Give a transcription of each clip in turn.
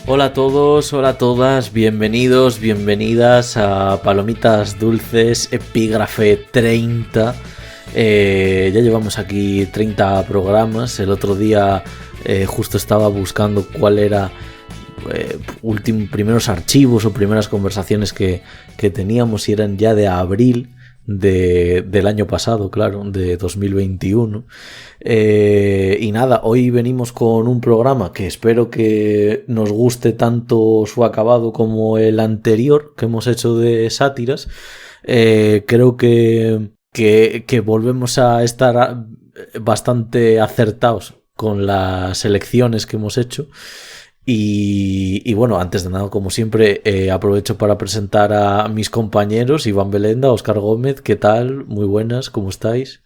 Hola a todos, hola a todas, bienvenidos, bienvenidas a Palomitas Dulces, epígrafe 30. Ya llevamos aquí 30 programas. El otro día justo estaba buscando cuál era primeros archivos o primeras conversaciones que teníamos, y eran ya de abril del año pasado, claro, de 2021. Y nada, hoy venimos con un programa que espero que nos guste tanto su acabado como el anterior que hemos hecho de sátiras. Creo que volvemos a estar bastante acertados con las elecciones que hemos hecho. Y bueno, antes de nada, como siempre, aprovecho para presentar a mis compañeros: Iván Belenda, Óscar Gómez. ¿Qué tal? Muy buenas, ¿cómo estáis?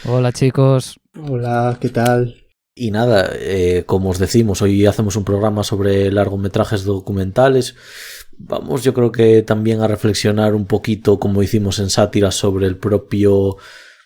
Hola, chicos. Hola, ¿qué tal? Y nada, como os decimos, hoy hacemos un programa sobre largometrajes documentales. Vamos, yo creo que también a reflexionar un poquito, como hicimos en sátiras, sobre el propio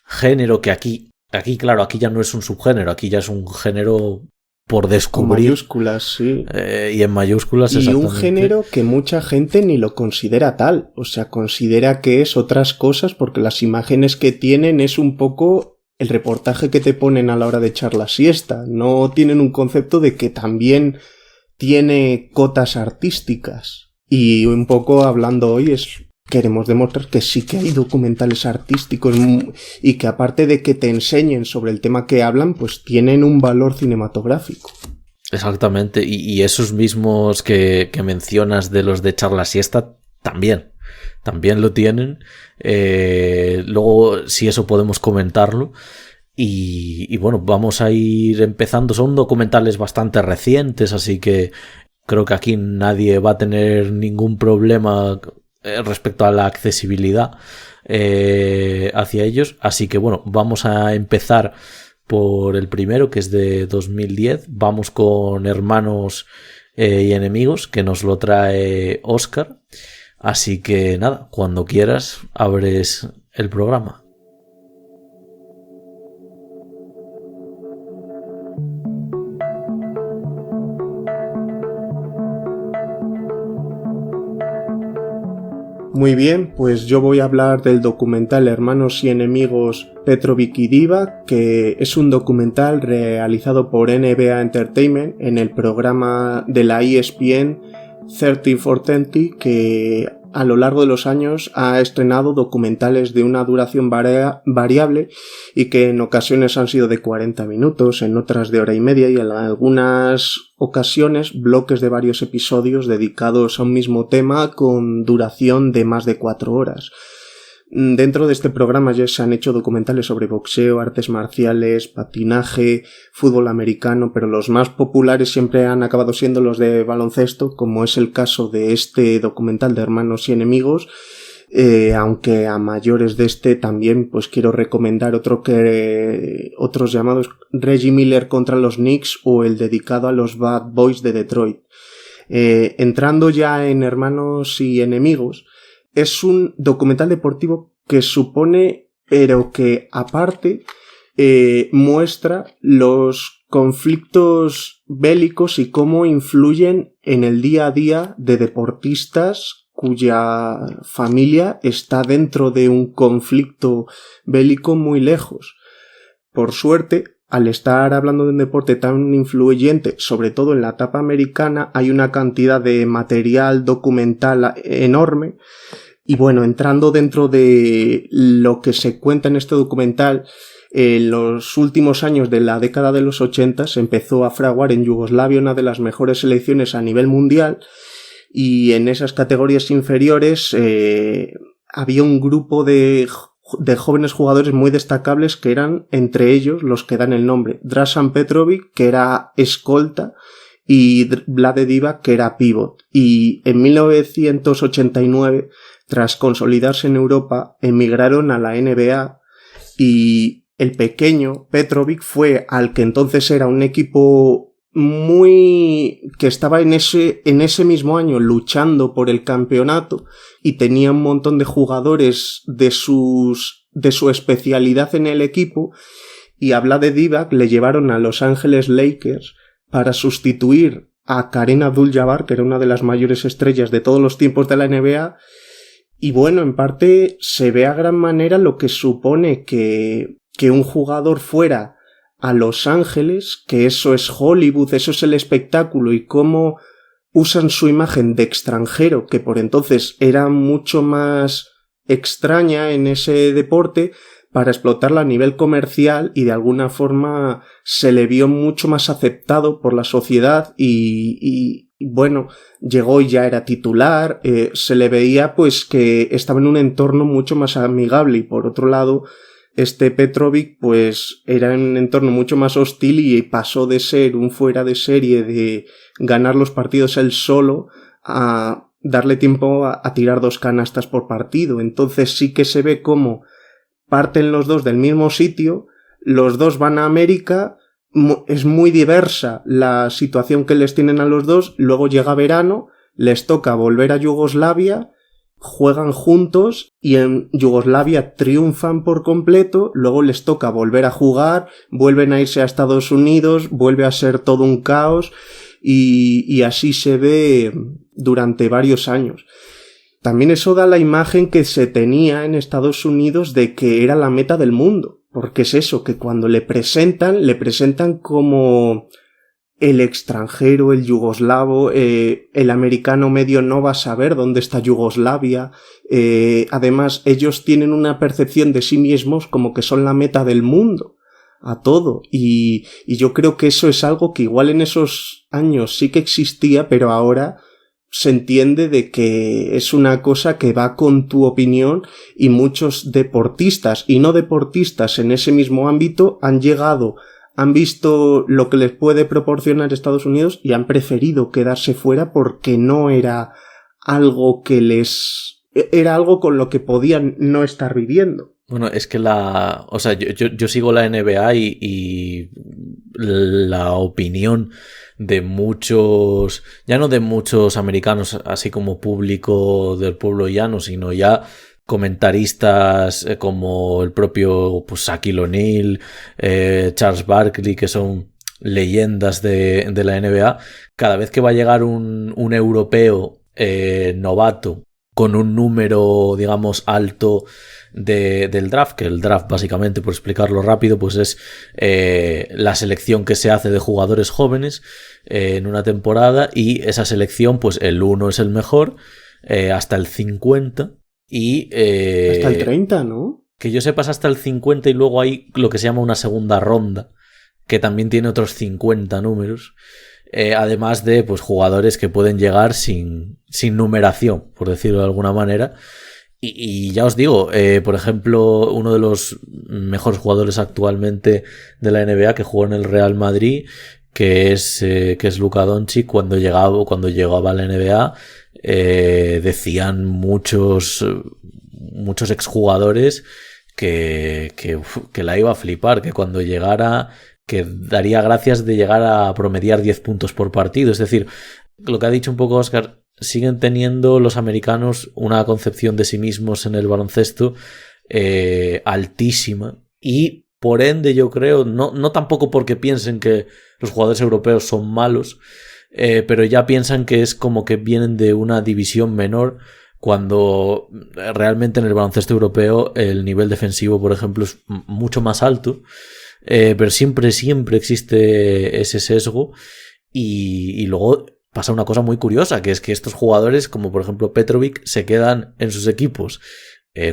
género, que aquí claro, aquí ya no es un subgénero, aquí ya es un género por descubrir. Con mayúsculas, sí. Y en mayúsculas, y exactamente. Un género que mucha gente ni lo considera tal. O sea, considera que es otras cosas porque las imágenes que tienen es un poco el reportaje que te ponen a la hora de echar la siesta. No tienen un concepto de que también tiene cotas artísticas. Y un poco hablando hoy queremos demostrar que sí que hay documentales artísticos y que, aparte de que te enseñen sobre el tema que hablan, pues tienen un valor cinematográfico. Exactamente, y esos mismos que mencionas de los de echar la siesta también lo tienen. Luego, si eso, podemos comentarlo. Y bueno, vamos a ir empezando. Son documentales bastante recientes, así que creo que aquí nadie va a tener ningún problema respecto a la accesibilidad hacia ellos. Así que bueno, vamos a empezar por el primero, que es de 2010. Vamos con Hermanos y Enemigos, que nos lo trae Óscar. Así que nada, cuando quieras abres el programa. Muy bien, pues yo voy a hablar del documental Hermanos y Enemigos Petrovic y Diva, que es un documental realizado por NBA Entertainment en el programa de la ESPN 30 for 30, que a lo largo de los años ha estrenado documentales de una duración variable y que en ocasiones han sido de 40 minutos, en otras de hora y media, y en algunas ocasiones bloques de varios episodios dedicados a un mismo tema con duración de más de 4 horas. Dentro de este programa ya se han hecho documentales sobre boxeo, artes marciales, patinaje, fútbol americano, pero los más populares siempre han acabado siendo los de baloncesto, como es el caso de este documental de Hermanos y Enemigos. Aunque a mayores de este también pues quiero recomendar otros llamados Reggie Miller contra los Knicks o el dedicado a los Bad Boys de Detroit. Entrando ya en Hermanos y Enemigos, es un documental deportivo que supone, pero que aparte muestra los conflictos bélicos y cómo influyen en el día a día de deportistas cuya familia está dentro de un conflicto bélico muy lejos. Por suerte, al estar hablando de un deporte tan influyente, sobre todo en la etapa americana, hay una cantidad de material documental enorme. Y bueno, entrando dentro de lo que se cuenta en este documental, en los últimos años de la década de los 80 se empezó a fraguar en Yugoslavia una de las mejores selecciones a nivel mundial, y en esas categorías inferiores había un grupo de jóvenes jugadores muy destacables que eran, entre ellos, los que dan el nombre: Dražan Petrovic, que era escolta, y Vlade Divac, que era pívot. Y en 1989, tras consolidarse en Europa, emigraron a la NBA, y el pequeño Petrovic fue al que entonces era un equipo que estaba en ese mismo año luchando por el campeonato y tenía un montón de jugadores de su especialidad en el equipo, y habla de Divac, le llevaron a Los Ángeles Lakers para sustituir a Kareem Abdul-Jabbar, que era una de las mayores estrellas de todos los tiempos de la NBA, y bueno, en parte se ve a gran manera lo que supone que un jugador fuera a Los Ángeles, que eso es Hollywood, eso es el espectáculo, y cómo usan su imagen de extranjero, que por entonces era mucho más extraña en ese deporte, para explotarla a nivel comercial, y de alguna forma se le vio mucho más aceptado por la sociedad y bueno, llegó y ya era titular, se le veía pues que estaba en un entorno mucho más amigable, y por otro lado Petrovic pues era en un entorno mucho más hostil y pasó de ser un fuera de serie de ganar los partidos él solo a darle tiempo a tirar 2 canastas por partido. Entonces sí que se ve cómo parten los dos del mismo sitio, los dos van a América, es muy diversa la situación que les tienen a los dos, luego llega verano, les toca volver a Yugoslavia, juegan juntos y en Yugoslavia triunfan por completo, luego les toca volver a jugar, vuelven a irse a Estados Unidos, vuelve a ser todo un caos y así se ve durante varios años. También eso da la imagen que se tenía en Estados Unidos de que era la meta del mundo, porque es eso, que cuando le presentan como el extranjero, el yugoslavo, el americano medio no va a saber dónde está Yugoslavia, además ellos tienen una percepción de sí mismos como que son la meta del mundo a todo, y yo creo que eso es algo que igual en esos años sí que existía, pero ahora se entiende de que es una cosa que va con tu opinión, y muchos deportistas y no deportistas en ese mismo ámbito han visto lo que les puede proporcionar Estados Unidos y han preferido quedarse fuera porque no era algo era algo con lo que podían no estar viviendo. Bueno, es que yo sigo la NBA y la opinión de muchos, ya no de muchos americanos, así como público del pueblo llano, sino ya comentaristas como el propio Shaquille O'Neal, Charles Barkley, que son leyendas de la NBA. Cada vez que va a llegar un europeo novato con un número, digamos, alto del draft, que el draft básicamente, por explicarlo rápido, pues es la selección que se hace de jugadores jóvenes en una temporada, y esa selección, pues el 1 es el mejor, hasta el 50, y hasta el 30, ¿no? Que yo sepas, hasta el 50, y luego hay lo que se llama una segunda ronda, que también tiene otros 50 números. Además de pues jugadores que pueden llegar sin numeración, por decirlo de alguna manera. Y ya os digo, por ejemplo, uno de los mejores jugadores actualmente de la NBA, que jugó en el Real Madrid, que es Luka Doncic, cuando llegaba a la NBA, decían muchos exjugadores que la iba a flipar, que cuando llegara, que daría gracias de llegar a promediar 10 puntos por partido. Es decir, lo que ha dicho un poco Óscar, siguen teniendo los americanos una concepción de sí mismos en el baloncesto altísima, y por ende yo creo, no tampoco porque piensen que los jugadores europeos son malos, pero ya piensan que es como que vienen de una división menor, cuando realmente en el baloncesto europeo el nivel defensivo, por ejemplo, es mucho más alto. Pero siempre existe ese sesgo, y luego pasa una cosa muy curiosa, que es que estos jugadores, como por ejemplo Petrovic, se quedan en sus equipos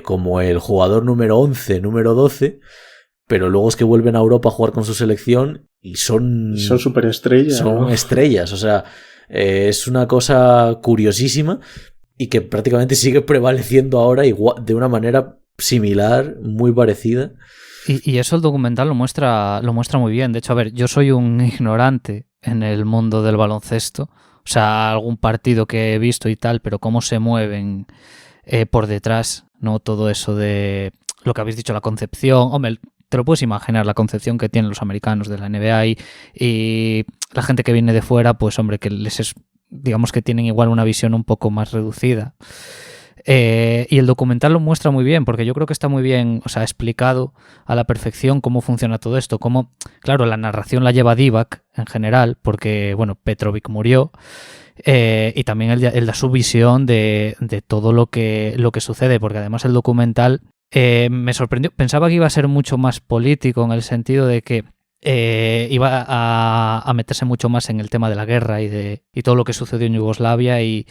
como el jugador número 11, número 12, pero luego es que vuelven a Europa a jugar con su selección y son superestrellas. Son, ¿no?, estrellas, o sea, es una cosa curiosísima, y que prácticamente sigue prevaleciendo ahora igual, de una manera similar, muy parecida. Y eso el documental lo muestra muy bien. De hecho, a ver, yo soy un ignorante en el mundo del baloncesto. O sea, algún partido que he visto y tal, pero cómo se mueven por detrás, ¿no? Todo eso de lo que habéis dicho, la concepción. Hombre, te lo puedes imaginar, la concepción que tienen los americanos de la NBA y la gente que viene de fuera, pues hombre, que digamos que tienen igual una visión un poco más reducida. Y el documental lo muestra muy bien, porque yo creo que está muy bien, o sea, explicado a la perfección cómo funciona todo esto, cómo, claro, la narración la lleva Divac en general, porque, bueno, Petrovic murió, y también él da su visión de todo lo que sucede, porque además el documental me sorprendió, pensaba que iba a ser mucho más político, en el sentido de que iba a meterse mucho más en el tema de la guerra y todo lo que sucedió en Yugoslavia y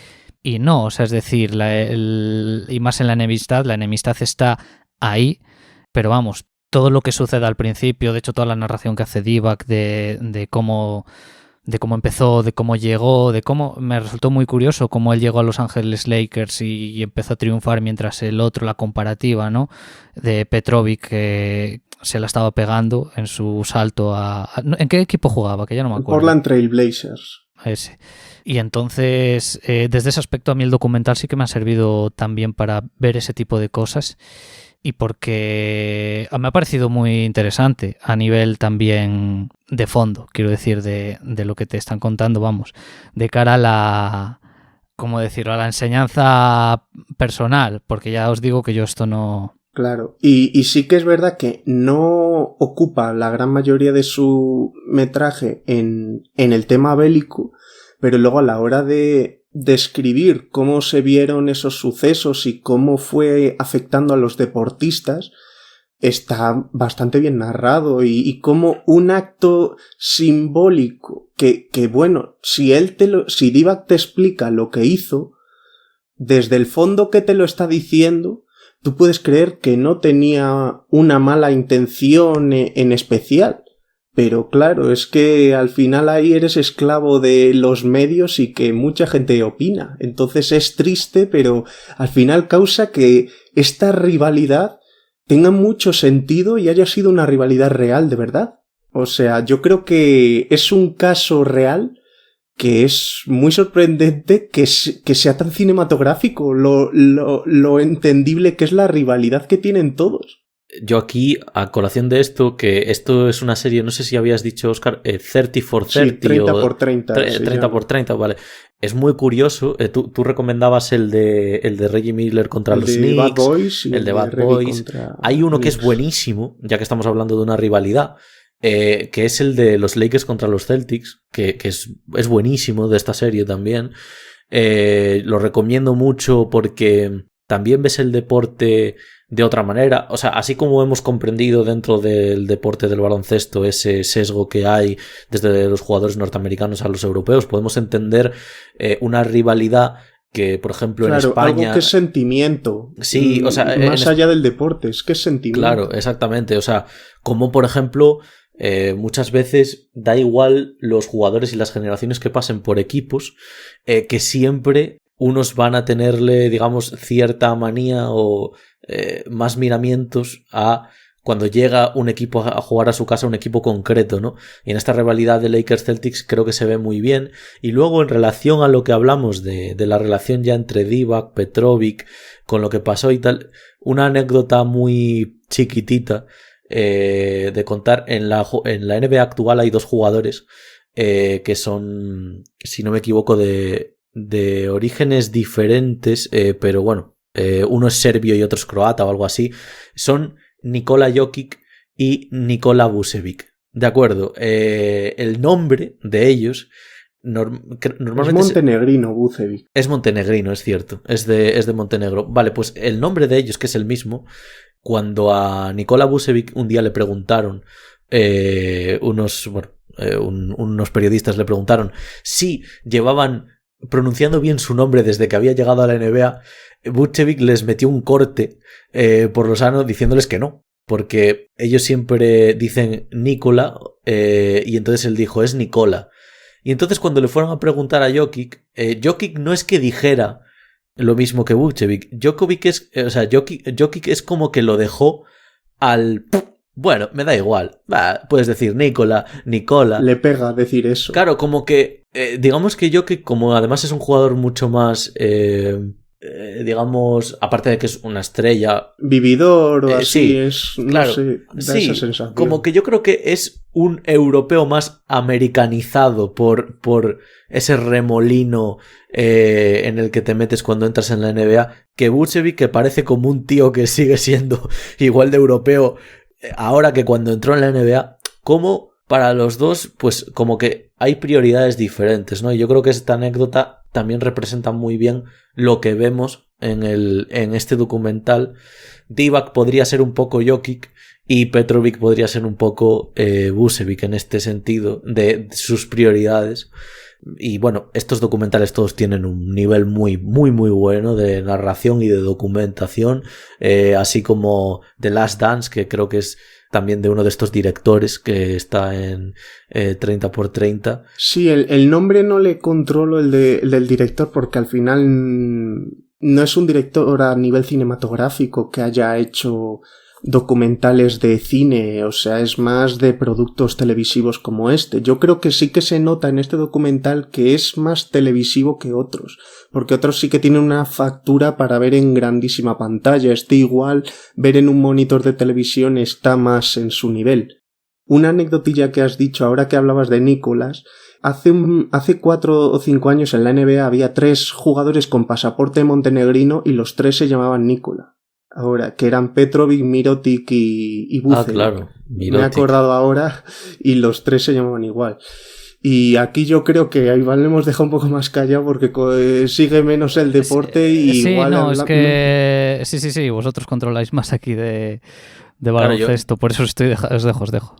no, o sea, es decir, y más en la enemistad está ahí, pero vamos, todo lo que sucede al principio, de hecho toda la narración que hace Divac de cómo empezó, de cómo llegó, de cómo me resultó muy curioso cómo él llegó a Los Ángeles Lakers y empezó a triunfar, mientras el otro, la comparativa, ¿no?, de Petrovic, que se la estaba pegando en su salto ¿en qué equipo jugaba? Que ya no me acuerdo. Portland Trail Blazers. Ese. Y entonces, desde ese aspecto, a mí el documental sí que me ha servido también para ver ese tipo de cosas, y porque me ha parecido muy interesante a nivel también de fondo, quiero decir, de lo que te están contando, vamos, de cara a la, ¿cómo decirlo?, a la enseñanza personal, porque ya os digo que yo esto no... Claro, y sí que es verdad que no ocupa la gran mayoría de su metraje en el tema bélico, pero luego a la hora de describir cómo se vieron esos sucesos y cómo fue afectando a los deportistas, está bastante bien narrado y como un acto simbólico que bueno, si Divac te explica lo que hizo, desde el fondo que te lo está diciendo, tú puedes creer que no tenía una mala intención en especial. Pero claro, es que al final ahí eres esclavo de los medios y que mucha gente opina. Entonces es triste, pero al final causa que esta rivalidad tenga mucho sentido y haya sido una rivalidad real de verdad. O sea, yo creo que es un caso real que es muy sorprendente que sea tan cinematográfico lo entendible que es la rivalidad que tienen todos. Yo aquí, a colación de esto, que esto es una serie, no sé si habías dicho, Óscar, 30 for 30 sí, 30 por 30. 30 por 30, vale. Es muy curioso. Tú recomendabas el de Reggie Miller contra los Knicks, Bad Boys y el de Bad Boys. Hay uno que es buenísimo, ya que estamos hablando de una rivalidad, que es el de los Lakers contra los Celtics, que es buenísimo, de esta serie también. Lo recomiendo mucho porque también ves el deporte de otra manera. O sea, así como hemos comprendido dentro del deporte del baloncesto ese sesgo que hay desde los jugadores norteamericanos a los europeos, podemos entender una rivalidad que, por ejemplo, claro, en España... algo que es sentimiento. Sí, o sea... Más allá del deporte, es que es sentimiento. Claro, exactamente. O sea, como por ejemplo... muchas veces da igual los jugadores y las generaciones que pasen por equipos, que siempre unos van a tenerle, digamos, cierta manía o más miramientos a cuando llega un equipo a jugar a su casa, un equipo concreto, ¿no? Y en esta rivalidad de Lakers-Celtics creo que se ve muy bien. Y luego, en relación a lo que hablamos de la relación ya entre Divac, Petrovic, con lo que pasó y tal, una anécdota muy chiquitita de contar. En la NBA actual hay dos jugadores que son, si no me equivoco, de orígenes diferentes, pero bueno, uno es serbio y otro es croata o algo así. Son Nikola Jokic y Nikola Vucevic. De acuerdo, el nombre de ellos normalmente es montenegrino, Vucevic. Es montenegrino, es cierto, es de Montenegro. Vale, pues el nombre de ellos, que es el mismo, cuando a Nikola Vucevic un día le preguntaron, unos periodistas le preguntaron si llevaban pronunciando bien su nombre desde que había llegado a la NBA, Vucevic les metió un corte por lo sano diciéndoles que no, porque ellos siempre dicen Nikola, y entonces él dijo es Nikola. Y entonces cuando le fueron a preguntar a Jokic, Jokic no es que dijera lo mismo que Vucevic. Jokic es como que lo dejó al... Bueno, me da igual. Puedes decir Nikola. Le pega decir eso. Claro, como que... digamos que Jokic, como además es un jugador mucho más digamos, aparte de que es una estrella... Vividor o así, sí, es, no claro, sé, da esa sensación. Como que yo creo que es un europeo más americanizado por ese remolino en el que te metes cuando entras en la NBA, que Vucevic, que parece como un tío que sigue siendo igual de europeo ahora que cuando entró en la NBA. Como para los dos, pues como que hay prioridades diferentes, ¿no? Y yo creo que esta anécdota también representa muy bien lo que vemos en este documental. Divac podría ser un poco Jokic y Petrovic podría ser un poco Vucevic en este sentido de sus prioridades. Y bueno, estos documentales todos tienen un nivel muy, muy, muy bueno de narración y de documentación, así como The Last Dance, que creo que es también de uno de estos directores que está en 30x30. Sí, el nombre no le controlo el del director porque al final no es un director a nivel cinematográfico que haya hecho documentales de cine, o sea, es más de productos televisivos como este. Yo creo que sí que se nota en este documental que es más televisivo que otros, porque otros sí que tienen una factura para ver en grandísima pantalla. Este igual, ver en un monitor de televisión está más en su nivel. Una anécdotilla que has dicho ahora que hablabas de Nicolas, hace 4 o 5 años en la NBA había 3 jugadores con pasaporte montenegrino y los 3 se llamaban Nikola. Ahora, que eran Petrovic, Mirotic y Vucevic. Ah, claro, Mirotic. Me he acordado ahora y los 3 se llamaban igual. Y aquí yo creo que a Iván le hemos dejado un poco más callado porque sigue menos el deporte y sí, igual... no, es que... Sí, vosotros controláis más aquí de baloncesto, por eso os dejo.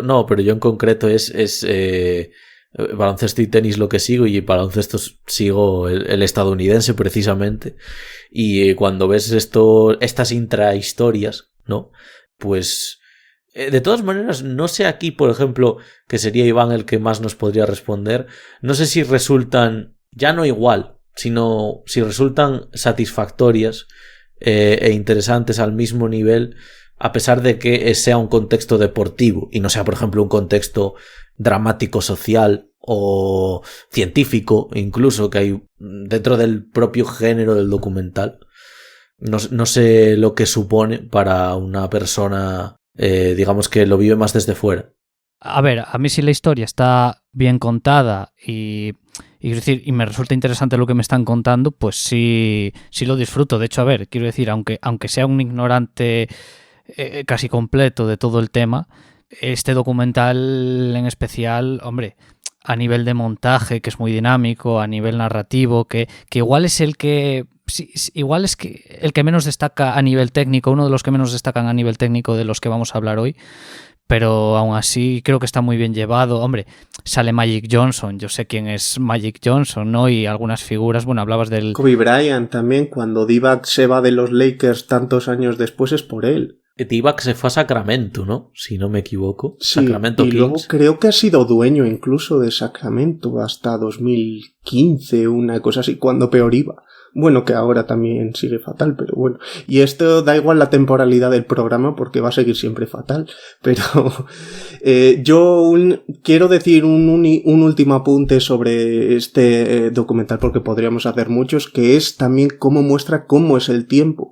No, pero yo en concreto es baloncesto y tenis lo que sigo, y baloncesto sigo el estadounidense precisamente. Y cuando ves estas intrahistorias, ¿no? Pues de todas maneras, no sé aquí, por ejemplo, que sería Iván el que más nos podría responder, no sé si resultan, ya no igual, sino si resultan satisfactorias e interesantes al mismo nivel, a pesar de que sea un contexto deportivo y no sea, por ejemplo, un contexto dramático, social o científico, incluso, que hay dentro del propio género del documental. No sé lo que supone para una persona, digamos, que lo vive más desde fuera. A ver, a mí si la historia está bien contada y me resulta interesante lo que me están contando, pues sí lo disfruto. De hecho, a ver, quiero decir, aunque sea un ignorante casi completo de todo el tema, este documental en especial, hombre, a nivel de montaje, que es muy dinámico, a nivel narrativo, que igual es el que menos destaca a nivel técnico, uno de los que menos destacan a nivel técnico de los que vamos a hablar hoy, pero aún así creo que está muy bien llevado. Hombre, sale Magic Johnson, yo sé quién es Magic Johnson, ¿no? Y algunas figuras, bueno, hablabas del... Kobe Bryant también, cuando Divac se va de los Lakers tantos años después es por él. Divac se fue a Sacramento, ¿no? Si no me equivoco. Sí, Sacramento y Kings. luego creo que ha sido dueño incluso de Sacramento hasta 2015, una cosa así, cuando peor iba. Bueno, que ahora también sigue fatal, pero bueno. Y esto da igual la temporalidad del programa porque va a seguir siempre fatal. Pero quiero decir un último apunte sobre este documental, porque podríamos hacer muchos, que es también cómo muestra cómo es el tiempo.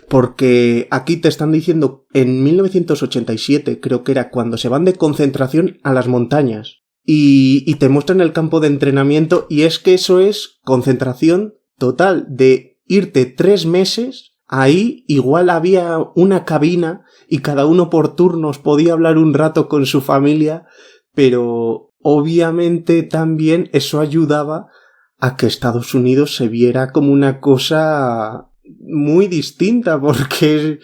Porque aquí te están diciendo, en 1987 creo que era cuando se van de concentración a las montañas. Y te muestran el campo de entrenamiento, y es que eso es concentración total, de irte 3 meses, ahí igual había una cabina y cada uno por turnos podía hablar un rato con su familia, pero obviamente también eso ayudaba a que Estados Unidos se viera como una cosa muy distinta, porque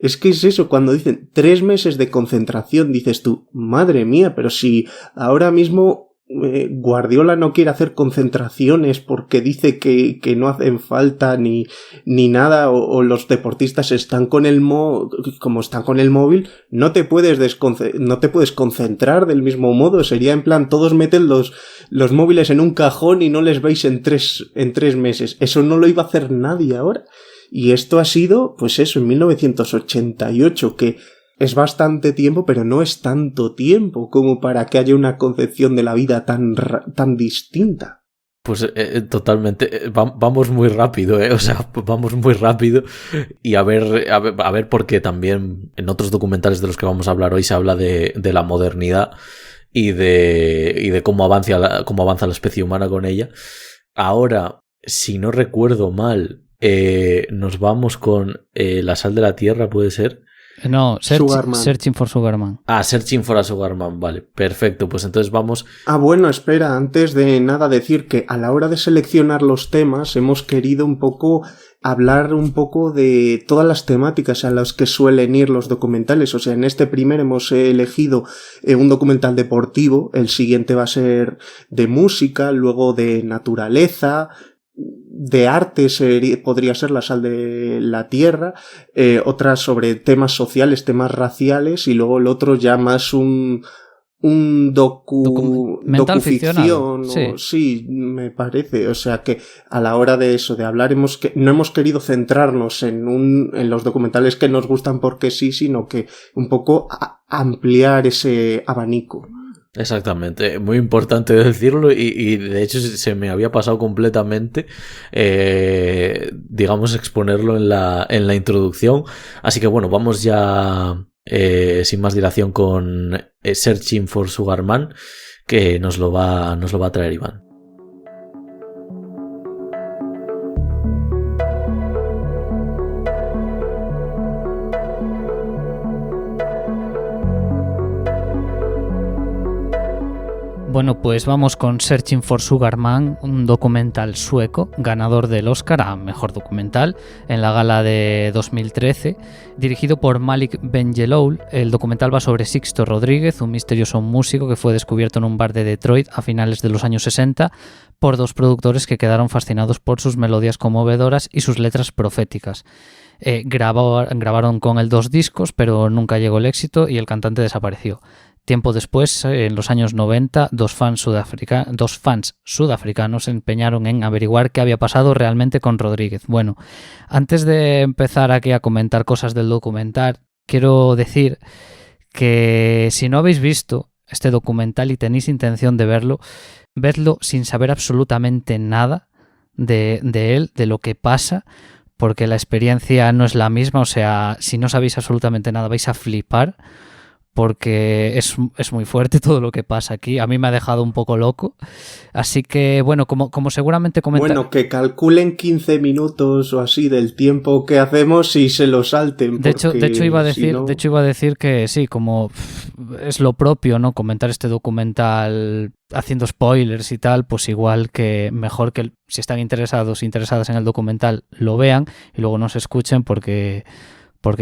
es que es eso, cuando dicen 3 meses de concentración, dices tú, madre mía, pero si ahora mismo Guardiola no quiere hacer concentraciones porque dice que no hacen falta ni nada, o los deportistas están con como están con el móvil, no te puedes concentrar del mismo modo. Sería en plan, todos meten los móviles en un cajón y no les veis en 3 meses. Eso no lo iba a hacer nadie ahora. Y esto ha sido, pues eso, en 1988, que es bastante tiempo, pero no es tanto tiempo como para que haya una concepción de la vida tan distinta. Pues totalmente, vamos muy rápido, o sea, vamos muy rápido y a ver, porque también en otros documentales de los que vamos a hablar hoy se habla de la modernidad y de cómo avanza la especie humana con ella. Ahora, si no recuerdo mal, nos vamos con La sal de la tierra, ¿puede ser? No, Searching for Sugarman. Searching for a Sugarman, vale, perfecto, pues entonces vamos... Bueno, espera, antes de nada decir que a la hora de seleccionar los temas hemos querido un poco hablar un poco de todas las temáticas a las que suelen ir los documentales. O sea, en este primer hemos elegido un documental deportivo, el siguiente va a ser de música, luego de naturaleza, de arte podría ser La sal de la tierra, otras sobre temas sociales, temas raciales, y luego el otro ya más un docuficción, sí, me parece. O sea que a la hora de eso, de hablar, no hemos querido centrarnos en los documentales que nos gustan porque sí, sino que un poco ampliar ese abanico. Exactamente, muy importante decirlo y de hecho se me había pasado completamente, digamos, exponerlo en la introducción. Así que bueno, vamos ya sin más dilación con Searching for Sugarman, que nos lo va a traer Iván. Bueno, pues vamos con Searching for Sugarman, un documental sueco, ganador del Oscar a Mejor Documental en la gala de 2013, dirigido por Malik Benjeloul. El documental va sobre Sixto Rodríguez, un misterioso músico que fue descubierto en un bar de Detroit a finales de los años 60 por dos productores que quedaron fascinados por sus melodías conmovedoras y sus letras proféticas. Grabaron con él 2 discos, pero nunca llegó el éxito y el cantante desapareció. Tiempo después, en los años 90, dos fans sudafricanos se empeñaron en averiguar qué había pasado realmente con Rodríguez. Bueno, antes de empezar aquí a comentar cosas del documental, quiero decir que si no habéis visto este documental y tenéis intención de verlo, vedlo sin saber absolutamente nada de él, de lo que pasa, porque la experiencia no es la misma. O sea, si no sabéis absolutamente nada vais a flipar, porque es muy fuerte todo lo que pasa aquí. A mí me ha dejado un poco loco. Así que, bueno, como seguramente comenté... Bueno, que calculen 15 minutos o así del tiempo que hacemos y se lo salten. De hecho iba a decir que sí, como es lo propio, ¿no? Comentar este documental haciendo spoilers y tal, pues igual que mejor que si están interesadas en el documental lo vean y luego no se escuchen porque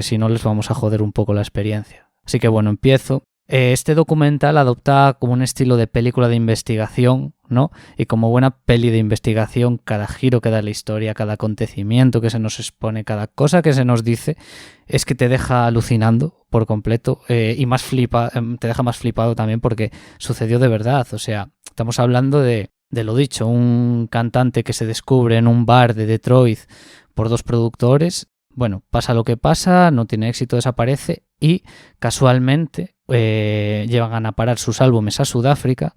si no les vamos a joder un poco la experiencia. Así que bueno, empiezo. Este documental adopta como un estilo de película de investigación, ¿no? Y como buena peli de investigación, cada giro que da la historia, cada acontecimiento que se nos expone, cada cosa que se nos dice, es que te deja alucinando por completo y te deja más flipado también porque sucedió de verdad. O sea, estamos hablando de lo dicho, un cantante que se descubre en un bar de Detroit por 2 productores. Bueno, pasa lo que pasa, no tiene éxito, desaparece y casualmente llegan a parar sus álbumes a Sudáfrica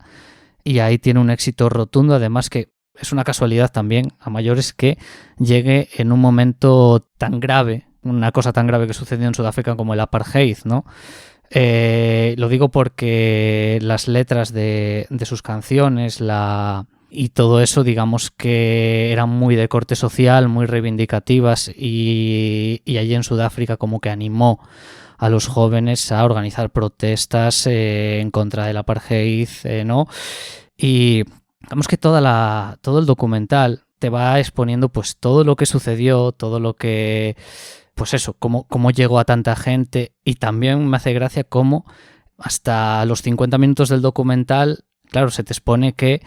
y ahí tiene un éxito rotundo. Además que es una casualidad también a mayores que llegue en un momento tan grave, una cosa tan grave que sucedió en Sudáfrica como el apartheid, ¿no? Lo digo porque las letras de sus canciones, y todo eso, digamos que eran muy de corte social, muy reivindicativas y allí en Sudáfrica como que animó a los jóvenes a organizar protestas en contra del apartheid, ¿no? Y digamos que todo el documental te va exponiendo pues todo lo que sucedió, todo lo que... Pues eso, cómo llegó a tanta gente, y también me hace gracia cómo hasta los 50 minutos del documental, claro, se te expone que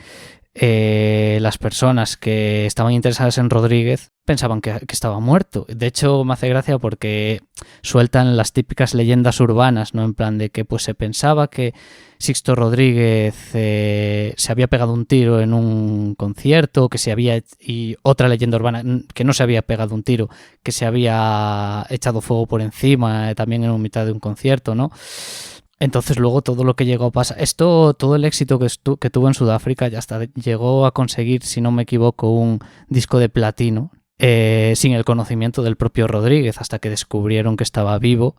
las personas que estaban interesadas en Rodríguez pensaban que estaba muerto. De hecho, me hace gracia porque sueltan las típicas leyendas urbanas, ¿no? En plan de que pues se pensaba que Sixto Rodríguez se había pegado un tiro en un concierto, y otra leyenda urbana que no se había pegado un tiro, que se había echado fuego por encima también en mitad de un concierto, ¿no? Entonces luego todo lo que llegó a pasar, todo el éxito que tuvo en Sudáfrica, ya hasta llegó a conseguir, si no me equivoco, un disco de platino, sin el conocimiento del propio Rodríguez, hasta que descubrieron que estaba vivo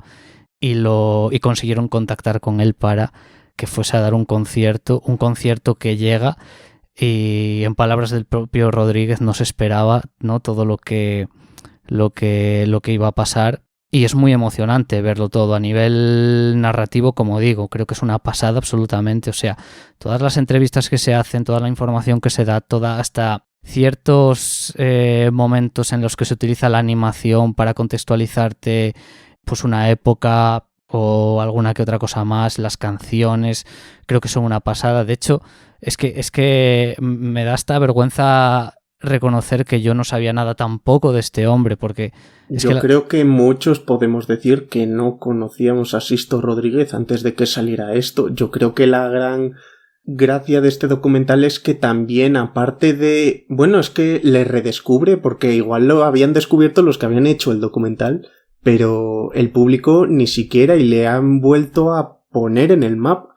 y consiguieron contactar con él para que fuese a dar un concierto que llega, y en palabras del propio Rodríguez no se esperaba, ¿no?, todo lo que iba a pasar. Y es muy emocionante verlo todo a nivel narrativo, como digo, creo que es una pasada absolutamente. O sea, todas las entrevistas que se hacen, toda la información que se da, hasta ciertos momentos en los que se utiliza la animación para contextualizarte pues una época o alguna que otra cosa más, las canciones, creo que son una pasada. De hecho, es que me da hasta vergüenza reconocer que yo no sabía nada tampoco de este hombre, porque creo que muchos podemos decir que no conocíamos a Sisto Rodríguez antes de que saliera esto. Yo creo que la gran gracia de este documental es que también, aparte de... Bueno, es que le redescubre, porque igual lo habían descubierto los que habían hecho el documental, pero el público ni siquiera, y le han vuelto a poner en el mapa.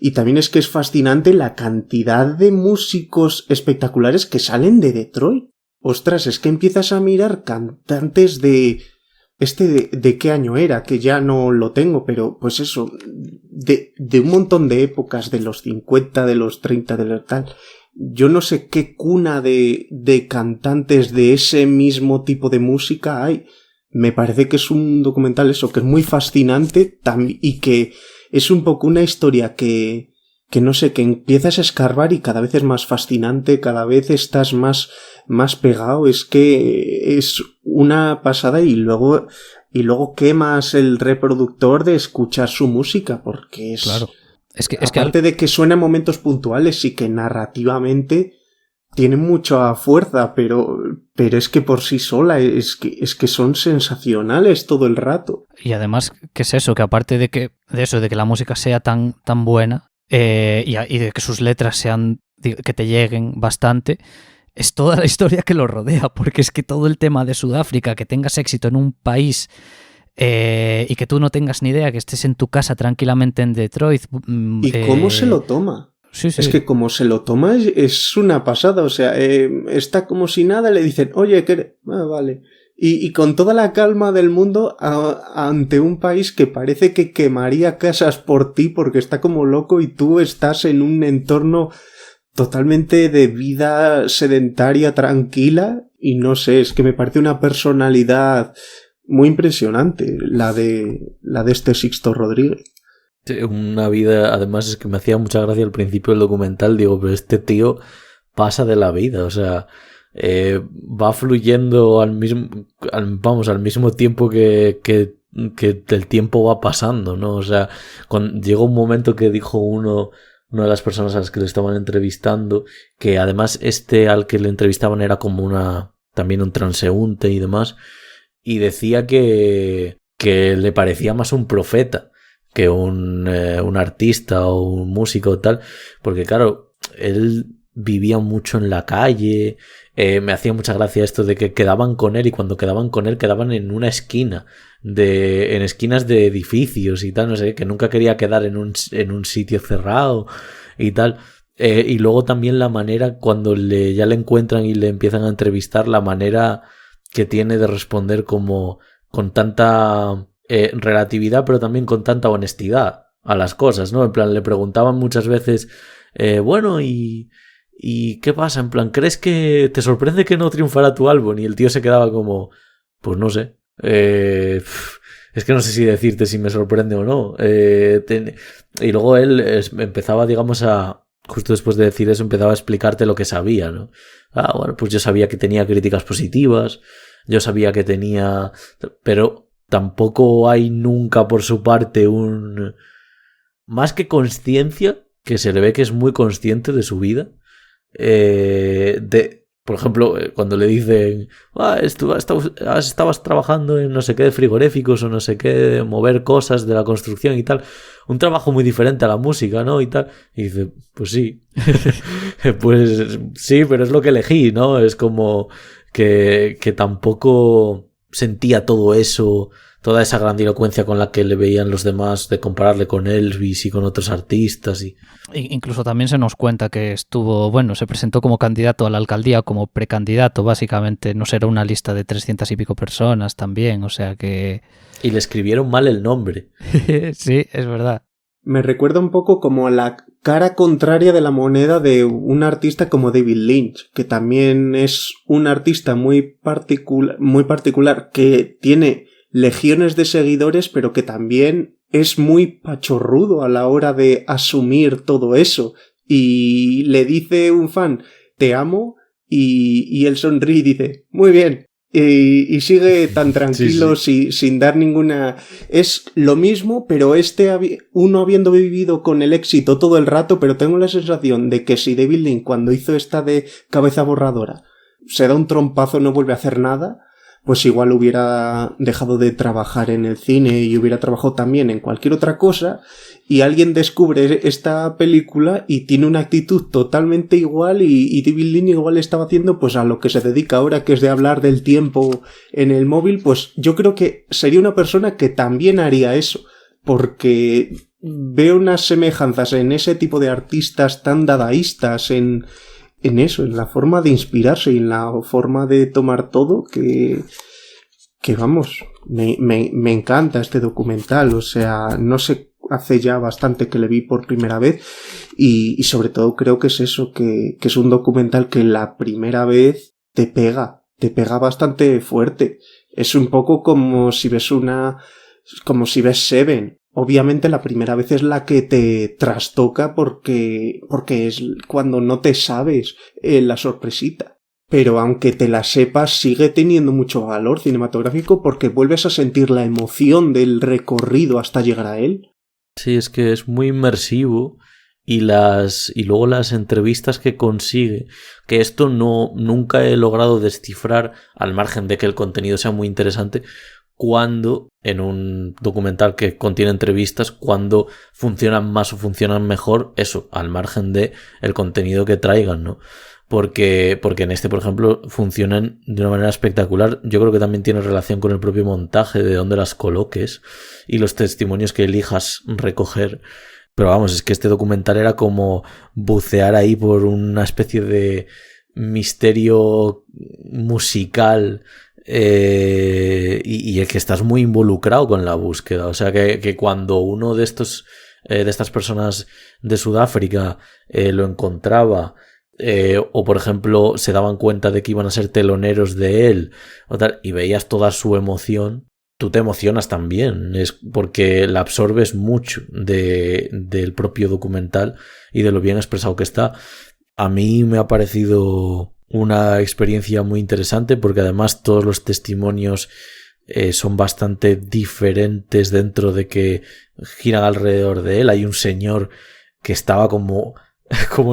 Y también es que es fascinante la cantidad de músicos espectaculares que salen de Detroit. Ostras, es que empiezas a mirar cantantes de... ¿De qué año era? Que ya no lo tengo, pero pues eso, de un montón de épocas, de los 50, de los 30, de lo tal. Yo no sé qué cuna de cantantes de ese mismo tipo de música hay. Me parece que es un documental eso, que es muy fascinante y que es un poco una historia que no sé, que empiezas a escarbar y cada vez es más fascinante, cada vez estás más pegado. Es que es una pasada, y luego quemas el reproductor de escuchar su música, porque es... Claro. Aparte de que suena en momentos puntuales y que narrativamente tiene mucha fuerza, pero es que por sí sola es que son sensacionales todo el rato. Y además, ¿qué es eso? Que aparte de que la música sea tan buena y de que sus letras sean, que te lleguen bastante, es toda la historia que lo rodea, porque es que todo el tema de Sudáfrica, que tengas éxito en un país y que tú no tengas ni idea, que estés en tu casa tranquilamente en Detroit. ¿Y cómo se lo toma? Sí. Es que como se lo toma es una pasada. O sea, está como si nada, le dicen, oye, vale. Y con toda la calma del mundo ante un país que parece que quemaría casas por ti porque está como loco, y tú estás en un entorno totalmente de vida sedentaria, tranquila, y no sé, es que me parece una personalidad muy impresionante la de este Sixto Rodríguez. Una vida, además es que me hacía mucha gracia al principio del documental, digo, pero este tío pasa de la vida, o sea, va fluyendo al mismo tiempo que el tiempo va pasando, ¿no? O sea, llegó un momento que dijo una de las personas a las que le estaban entrevistando, que además al que le entrevistaban era como también un transeúnte y demás, y decía que le parecía más un profeta que un artista o un músico o tal, porque claro, él vivía mucho en la calle. Me hacía mucha gracia esto de que quedaban con él, y cuando quedaban con él quedaban en una esquina, en esquinas de edificios y tal, no sé, que nunca quería quedar en un sitio cerrado y tal. Y luego también la manera, cuando ya le encuentran y le empiezan a entrevistar, la manera que tiene de responder como con tanta relatividad, pero también con tanta honestidad a las cosas, ¿no? En plan, le preguntaban muchas veces, bueno, ¿y qué pasa? En plan, ¿crees que te sorprende que no triunfara tu álbum? Y el tío se quedaba como, pues no sé, es que no sé si decirte si me sorprende o no. Y luego él empezaba, digamos, justo después de decir eso, empezaba a explicarte lo que sabía, ¿no? Bueno, pues yo sabía que tenía críticas positivas, yo sabía que tenía... Pero tampoco hay nunca por su parte más que consciencia, que se le ve que es muy consciente de su vida. Por ejemplo, cuando le dicen, estabas trabajando en no sé qué de frigoríficos o no sé qué, de mover cosas de la construcción y tal, un trabajo muy diferente a la música, ¿no? Y tal, y dice, pues sí, pues sí, pero es lo que elegí, ¿no? Es como que tampoco sentía todo eso, toda esa grandilocuencia con la que le veían los demás, de compararle con Elvis y con otros artistas. Incluso también se nos cuenta que se presentó como candidato a la alcaldía, como precandidato, básicamente. No será una lista de 300 y pico personas también, o sea que... Y le escribieron mal el nombre. Sí, es verdad. Me recuerda un poco como a la cara contraria de la moneda de un artista como David Lynch, que también es un artista muy particular, que tiene legiones de seguidores, pero que también es muy pachorrudo a la hora de asumir todo eso. Y le dice un fan, te amo, y él sonríe y dice, muy bien. Y sigue tan tranquilo, sí. Sin dar ninguna... Es lo mismo, pero uno habiendo vivido con el éxito todo el rato, pero tengo la sensación de que si David Lynch, cuando hizo esta de Cabeza Borradora, se da un trompazo, no vuelve a hacer nada, pues igual hubiera dejado de trabajar en el cine y hubiera trabajado también en cualquier otra cosa, y alguien descubre esta película y tiene una actitud totalmente igual, y David Lynch igual estaba haciendo pues a lo que se dedica ahora, que es de hablar del tiempo en el móvil. Pues yo creo que sería una persona que también haría eso, porque veo unas semejanzas en ese tipo de artistas tan dadaístas, en eso, en la forma de inspirarse y en la forma de tomar todo, que vamos, me encanta este documental. O sea, no sé, hace ya bastante que le vi por primera vez, y sobre todo creo que es eso, que es un documental que la primera vez te pega bastante fuerte. Es un poco como si ves Seven. Obviamente la primera vez es la que te trastoca porque es cuando no te sabes la sorpresita. Pero aunque te la sepas, sigue teniendo mucho valor cinematográfico porque vuelves a sentir la emoción del recorrido hasta llegar a él. Sí, es que es muy inmersivo, y luego las entrevistas que consigue, que esto nunca he logrado descifrar, al margen de que el contenido sea muy interesante, cuando en un documental que contiene entrevistas, cuando funcionan más o funcionan mejor, eso, al margen de el contenido que traigan, ¿no? Porque en este, por ejemplo, funcionan de una manera espectacular. Yo creo que también tiene relación con el propio montaje, de dónde las coloques y los testimonios que elijas recoger. Pero vamos, es que este documental era como bucear ahí por una especie de misterio musical, y el que estás muy involucrado con la búsqueda. O sea que cuando uno de estas personas de Sudáfrica lo encontraba, o por ejemplo se daban cuenta de que iban a ser teloneros de él o tal, y veías toda su emoción, tú te emocionas también, es porque la absorbes mucho del propio documental y de lo bien expresado que está. A mí me ha parecido una experiencia muy interesante, porque además todos los testimonios son bastante diferentes dentro de que giran alrededor de él. Hay un señor que estaba como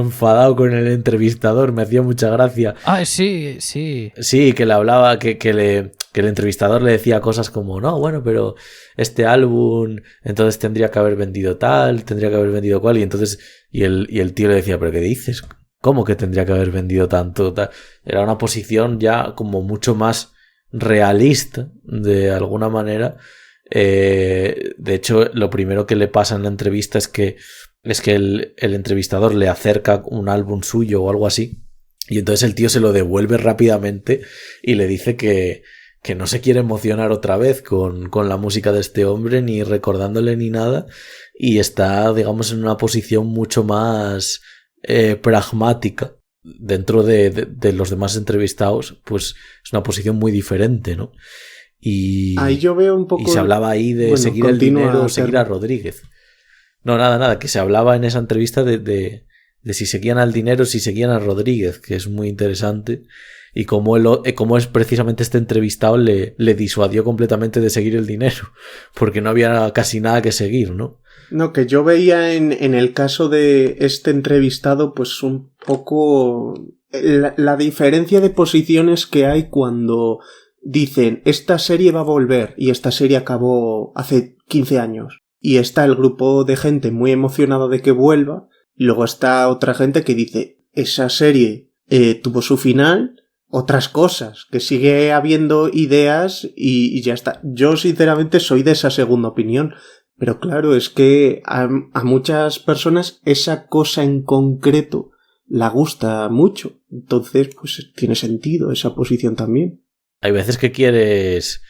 enfadado con el entrevistador, me hacía mucha gracia. Ah, sí. Sí, que le hablaba, que el entrevistador le decía cosas como, no, bueno, pero este álbum entonces tendría que haber vendido tal, tendría que haber vendido cual, y el tío le decía, pero ¿qué dices? ¿Cómo que tendría que haber vendido tanto? Era una posición ya como mucho más realista, de alguna manera. De hecho, lo primero que le pasa en la entrevista es que el entrevistador le acerca un álbum suyo o algo así, y entonces el tío se lo devuelve rápidamente y le dice que no se quiere emocionar otra vez con la música de este hombre, ni recordándole ni nada, y está, digamos, en una posición mucho más pragmática. Dentro de los demás entrevistados, pues es una posición muy diferente, ¿no? Y ahí yo veo un poco... Y se hablaba ahí de seguir el dinero o seguir a Rodríguez. No, nada, que se hablaba en esa entrevista de si seguían al dinero, si seguían a Rodríguez, que es muy interesante, y cómo es precisamente este entrevistado le disuadió completamente de seguir el dinero, porque no había casi nada que seguir, ¿no? No, que yo veía en el caso de este entrevistado, pues un poco la diferencia de posiciones que hay cuando dicen esta serie va a volver y esta serie acabó hace 15 años. Y está el grupo de gente muy emocionada de que vuelva, y luego está otra gente que dice esa serie tuvo su final, otras cosas, que sigue habiendo ideas y ya está. Yo sinceramente soy de esa segunda opinión, pero claro, es que a muchas personas esa cosa en concreto la gusta mucho, entonces pues tiene sentido esa posición también. Hay veces que quieres,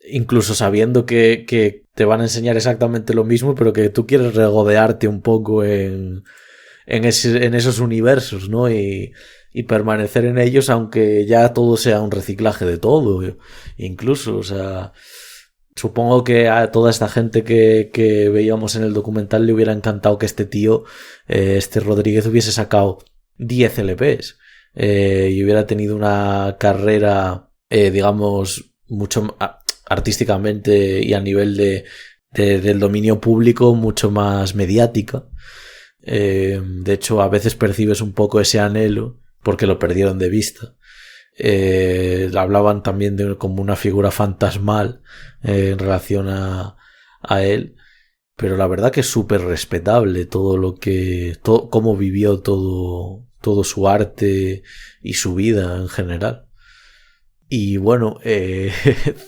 incluso sabiendo que te van a enseñar exactamente lo mismo, pero que tú quieres regodearte un poco en esos universos, ¿no? Y permanecer en ellos, aunque ya todo sea un reciclaje de todo, incluso, o sea, supongo que a toda esta gente que veíamos en el documental le hubiera encantado que este tío, este Rodríguez, hubiese sacado 10 LPs y hubiera tenido una carrera, digamos, mucho artísticamente y a nivel del dominio público mucho más mediática. De hecho, a veces percibes un poco ese anhelo porque lo perdieron de vista. Hablaban también de como una figura fantasmal en relación a él, pero la verdad que es súper respetable cómo vivió todo su arte y su vida en general. Y bueno,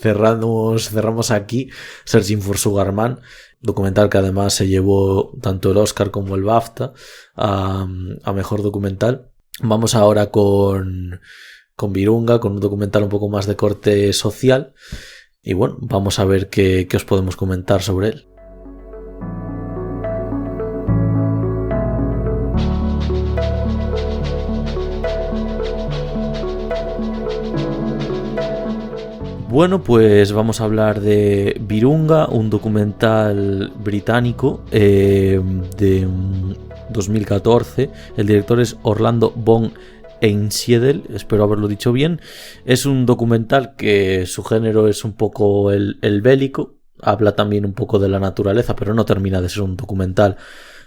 cerramos aquí Searching for Sugar Man, documental que además se llevó tanto el Oscar como el BAFTA a mejor documental. Vamos ahora con Virunga, con un documental un poco más de corte social. Y bueno, vamos a ver qué os podemos comentar sobre él. Bueno, pues vamos a hablar de Virunga, un documental británico de 2014. El director es Orlando von Einsiedel, espero haberlo dicho bien. Es un documental que su género es un poco el bélico, habla también un poco de la naturaleza, pero no termina de ser un documental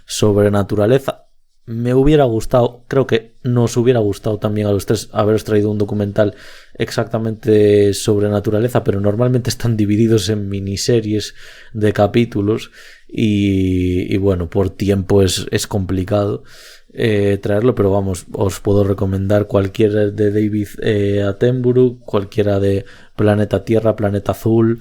sobre naturaleza. Me hubiera gustado, creo que nos hubiera gustado también a los tres haberos traído un documental exactamente sobre naturaleza, pero normalmente están divididos en miniseries de capítulos y bueno, por tiempo es complicado traerlo, pero vamos, os puedo recomendar cualquiera de David Attenborough, cualquiera de Planeta Tierra, Planeta Azul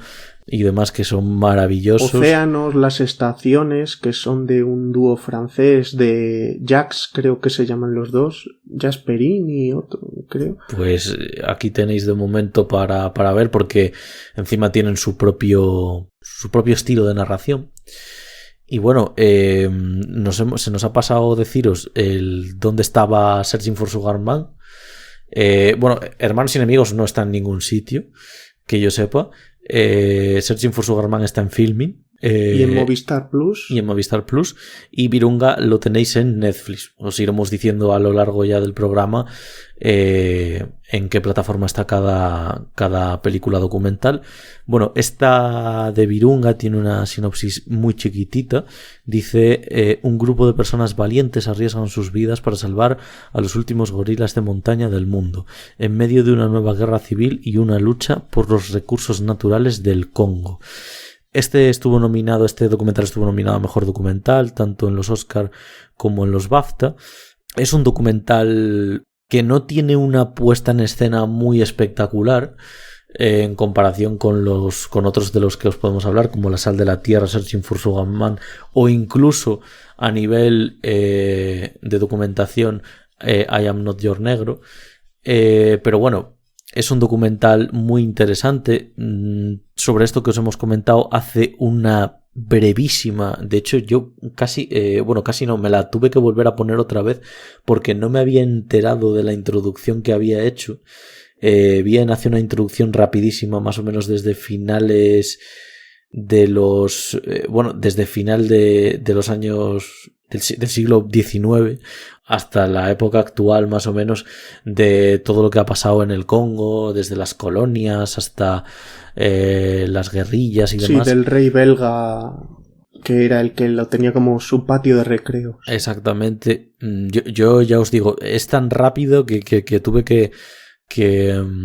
y demás, que son maravillosos. Océanos, Las Estaciones, que son de un dúo francés de Jacques, creo que se llaman los dos, Jasperini y otro, creo. Pues aquí tenéis de momento para ver, porque encima tienen su propio estilo de narración. Y bueno, se nos ha pasado deciros dónde estaba Searching for Sugar Man. Bueno, Hermanos y Enemigos no está en ningún sitio, que yo sepa. Searching for Sugar Man está en Filmin. Y en Movistar Plus. Y Virunga lo tenéis en Netflix. Os iremos diciendo a lo largo ya del programa en qué plataforma está cada película documental. Bueno, esta de Virunga tiene una sinopsis muy chiquitita. Dice: un grupo de personas valientes arriesgan sus vidas para salvar a los últimos gorilas de montaña del mundo, en medio de una nueva guerra civil y una lucha por los recursos naturales del Congo. Este documental estuvo nominado a Mejor Documental, tanto en los Oscar como en los BAFTA. Es un documental que no tiene una puesta en escena muy espectacular en comparación con otros de los que os podemos hablar, como La Sal de la Tierra, Searching for Sugar Man, o incluso a nivel de documentación I Am Not Your Negro. Pero bueno, es un documental muy interesante. Sobre esto que os hemos comentado, hace una brevísima, de hecho yo casi no, me la tuve que volver a poner otra vez porque no me había enterado de la introducción que había hecho. Bien, hace una introducción rapidísima, más o menos desde finales de desde final de los años del siglo XIX hasta la época actual, más o menos, de todo lo que ha pasado en el Congo, desde las colonias hasta las guerrillas y demás. Sí, del rey belga, que era el que lo tenía como su patio de recreo. Exactamente. Yo ya os digo, es tan rápido que tuve que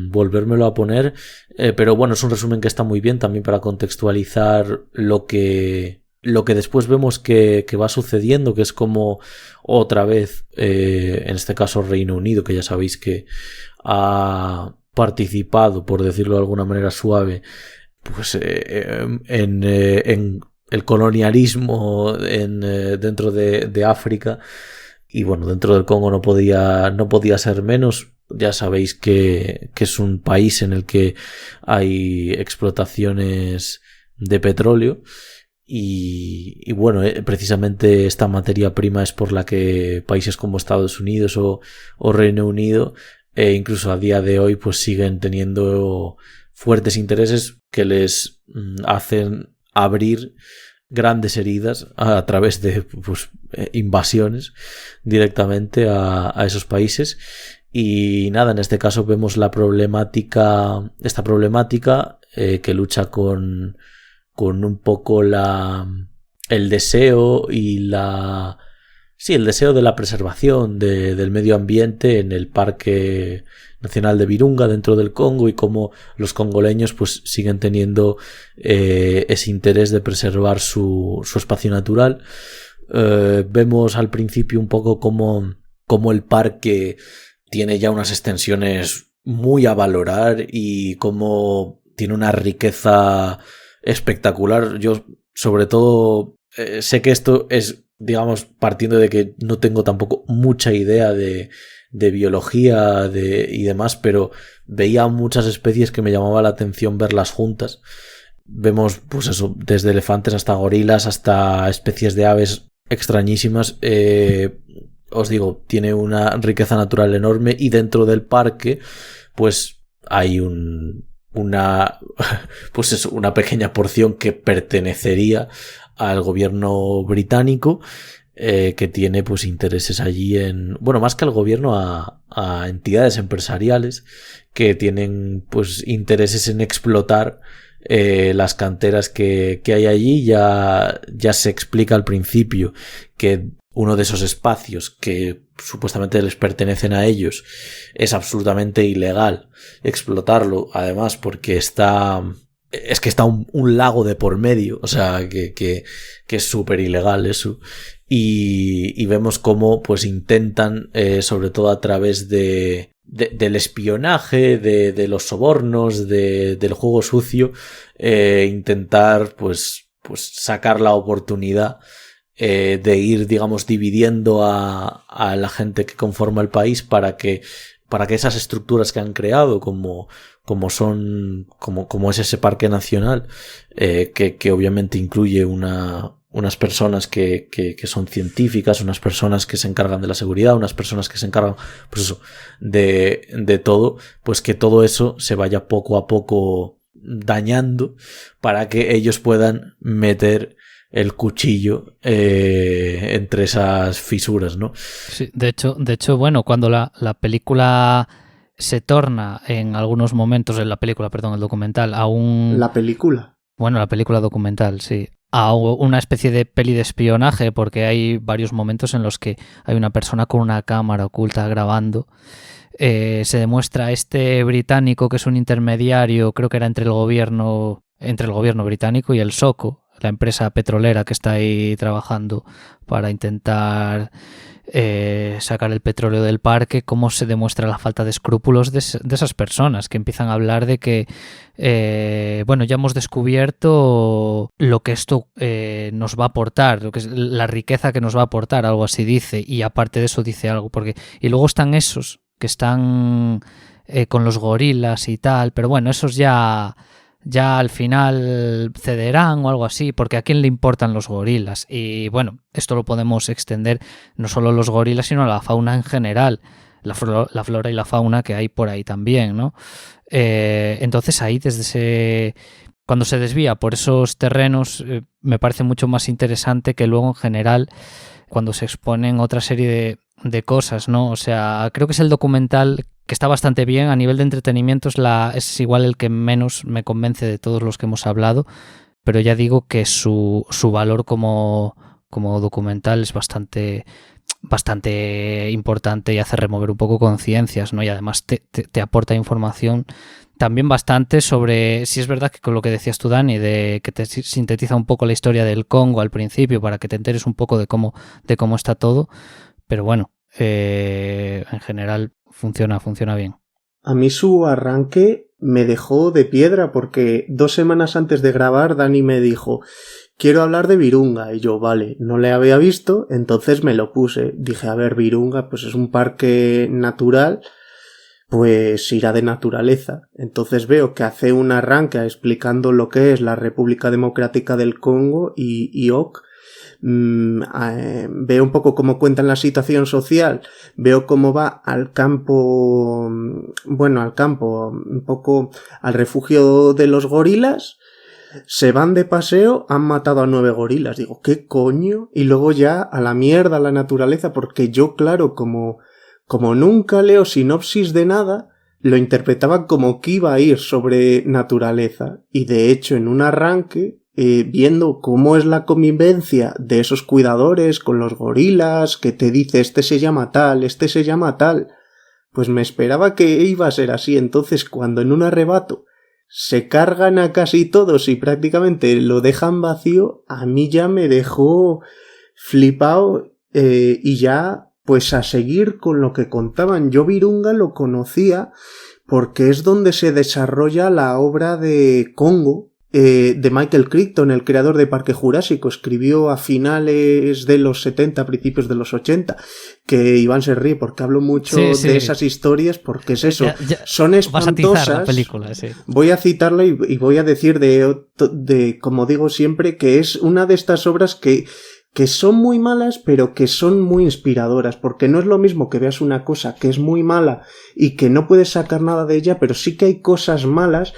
volvérmelo a poner, pero bueno, es un resumen que está muy bien también para contextualizar lo que lo que después vemos que va sucediendo, que es como otra vez, en este caso Reino Unido, que ya sabéis que ha participado, por decirlo de alguna manera suave, pues en el colonialismo dentro de África, y bueno, dentro del Congo no podía ser menos. Ya sabéis que es un país en el que hay explotaciones de petróleo y bueno, precisamente esta materia prima es por la que países como Estados Unidos o Reino Unido, incluso a día de hoy, pues siguen teniendo fuertes intereses que les hacen abrir grandes heridas a través de pues, invasiones directamente a esos países. Y nada, en este caso vemos esta problemática que lucha con un poco el deseo y el deseo de la preservación del medio ambiente en el Parque Nacional de Virunga dentro del Congo, y cómo los congoleños pues siguen teniendo ese interés de preservar su espacio natural. Vemos al principio un poco como el parque tiene ya unas extensiones muy a valorar y cómo tiene una riqueza espectacular. Yo sobre todo sé que esto es, digamos, partiendo de que no tengo tampoco mucha idea de biología y demás, pero veía muchas especies que me llamaba la atención verlas juntas. Vemos pues eso, desde elefantes hasta gorilas, hasta especies de aves extrañísimas. Os digo, tiene una riqueza natural enorme, y dentro del parque pues hay una pequeña porción que pertenecería al gobierno británico, que tiene pues intereses allí más que al gobierno, a entidades empresariales que tienen pues intereses en explotar las canteras que hay allí. Ya se explica al principio que uno de esos espacios que supuestamente les pertenecen a ellos es absolutamente ilegal explotarlo, además porque está un lago de por medio, o sea que es súper ilegal eso. Y vemos cómo pues intentan, sobre todo a través del espionaje, de los sobornos, del juego sucio, intentar pues sacar la oportunidad de ir, digamos, dividiendo a la gente que conforma el país para que esas estructuras que han creado, como es ese parque nacional, que obviamente incluye unas personas que son científicas, unas personas que se encargan de la seguridad, unas personas que se encargan, pues eso, de todo, pues que todo eso se vaya poco a poco dañando para que ellos puedan meter el cuchillo entre esas fisuras, ¿no? Sí, de hecho, bueno, cuando la película se torna en algunos momentos, el documental, ¿La película? Bueno, la película documental, sí. A una especie de peli de espionaje, porque hay varios momentos en los que hay una persona con una cámara oculta grabando. Se demuestra este británico que es un intermediario, creo que era entre el gobierno británico y el SOCO, la empresa petrolera que está ahí trabajando para intentar sacar el petróleo del parque. Cómo se demuestra la falta de escrúpulos de esas personas que empiezan a hablar de que ya hemos descubierto lo que esto nos va a aportar, lo que es la riqueza que nos va a aportar, algo así dice, y aparte de eso dice algo, y luego están esos que están con los gorilas y tal, pero bueno, esos ya al final cederán o algo así, porque a quién le importan los gorilas. Y bueno, esto lo podemos extender no solo a los gorilas, sino a la fauna en general, la flora y la fauna que hay por ahí también, ¿no? Entonces ahí, cuando se desvía por esos terrenos, me parece mucho más interesante que luego en general cuando se exponen otra serie de cosas, ¿no? O sea, creo que es el documental que está bastante bien a nivel de entretenimiento, es igual el que menos me convence de todos los que hemos hablado, pero ya digo que su valor como documental es bastante importante y hace remover un poco conciencias, ¿no? Y además te aporta información también bastante sobre, si es verdad que con lo que decías tú, Dani, de que te sintetiza un poco la historia del Congo al principio para que te enteres un poco de cómo está todo, pero bueno, en general funciona bien. A mí su arranque me dejó de piedra porque 2 semanas antes de grabar Dani me dijo: quiero hablar de Virunga, y yo, vale, no le había visto, entonces me lo puse. Dije, a ver, Virunga pues es un parque natural, pues irá de naturaleza. Entonces veo que hace un arranque explicando lo que es la República Democrática del Congo y OK. Veo un poco cómo cuentan la situación social, veo cómo va al campo, un poco al refugio de los gorilas. Se van de paseo, han matado a 9 gorilas. Digo, ¿qué coño? Y luego ya a la mierda la naturaleza, porque yo, claro, como nunca leo sinopsis de nada, lo interpretaba como que iba a ir sobre naturaleza. Y de hecho, en un arranque, viendo cómo es la convivencia de esos cuidadores con los gorilas, que te dice este se llama tal, pues me esperaba que iba a ser así. Entonces, cuando en un arrebato se cargan a casi todos y prácticamente lo dejan vacío, a mí ya me dejó flipado, y ya pues a seguir con lo que contaban. Yo Virunga lo conocía porque es donde se desarrolla la obra de Congo, de Michael Crichton, el creador de Parque Jurásico. Escribió a finales de los 70, principios de los 80, que Iván se ríe porque hablo mucho de esas historias, porque es eso, son espantosas. Vas a atizar la película, sí. Voy a citarla y voy a decir de, como digo siempre, que es una de estas obras que son muy malas, pero que son muy inspiradoras, porque no es lo mismo que veas una cosa que es muy mala y que no puedes sacar nada de ella, pero sí que hay cosas malas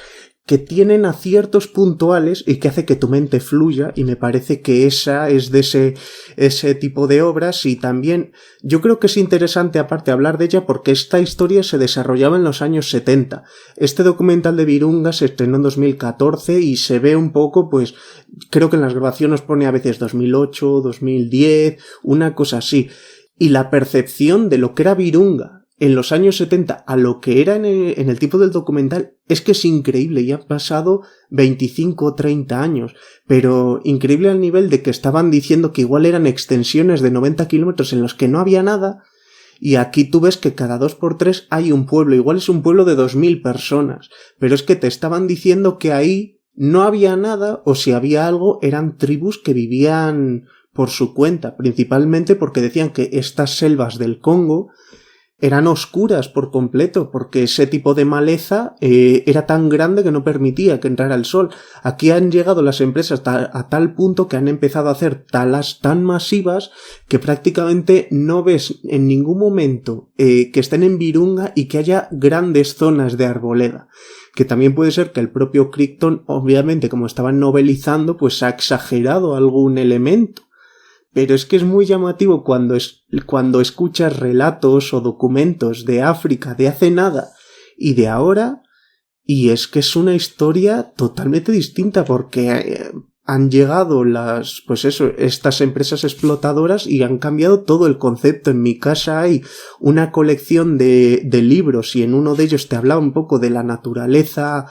que tienen aciertos puntuales y que hace que tu mente fluya, y me parece que esa es de ese tipo de obras. Y también yo creo que es interesante aparte hablar de ella porque esta historia se desarrollaba en los años 70. Este documental de Virunga se estrenó en 2014 y se ve un poco, pues creo que en las grabaciones pone a veces 2008, 2010, una cosa así. Y la percepción de lo que era Virunga en los años 70 a lo que era en el tipo del documental es que es increíble. Ya han pasado 25 o 30 años, pero increíble al nivel de que estaban diciendo que igual eran extensiones de 90 kilómetros en los que no había nada, y aquí tú ves que cada 2x3 hay un pueblo. Igual es un pueblo de 2000 personas, pero es que te estaban diciendo que ahí no había nada, o si había algo eran tribus que vivían por su cuenta, principalmente porque decían que estas selvas del Congo eran oscuras por completo, porque ese tipo de maleza era tan grande que no permitía que entrara el sol. Aquí han llegado las empresas a tal punto que han empezado a hacer talas tan masivas que prácticamente no ves en ningún momento que estén en Virunga y que haya grandes zonas de arboleda. Que también puede ser que el propio Crichton, obviamente como estaban novelizando, pues ha exagerado algún elemento. Pero es que es muy llamativo cuando escuchas relatos o documentos de África de hace nada y de ahora, y es que es una historia totalmente distinta, porque han llegado estas empresas explotadoras y han cambiado todo el concepto. En mi casa hay una colección de libros y en uno de ellos te hablaba un poco de la naturaleza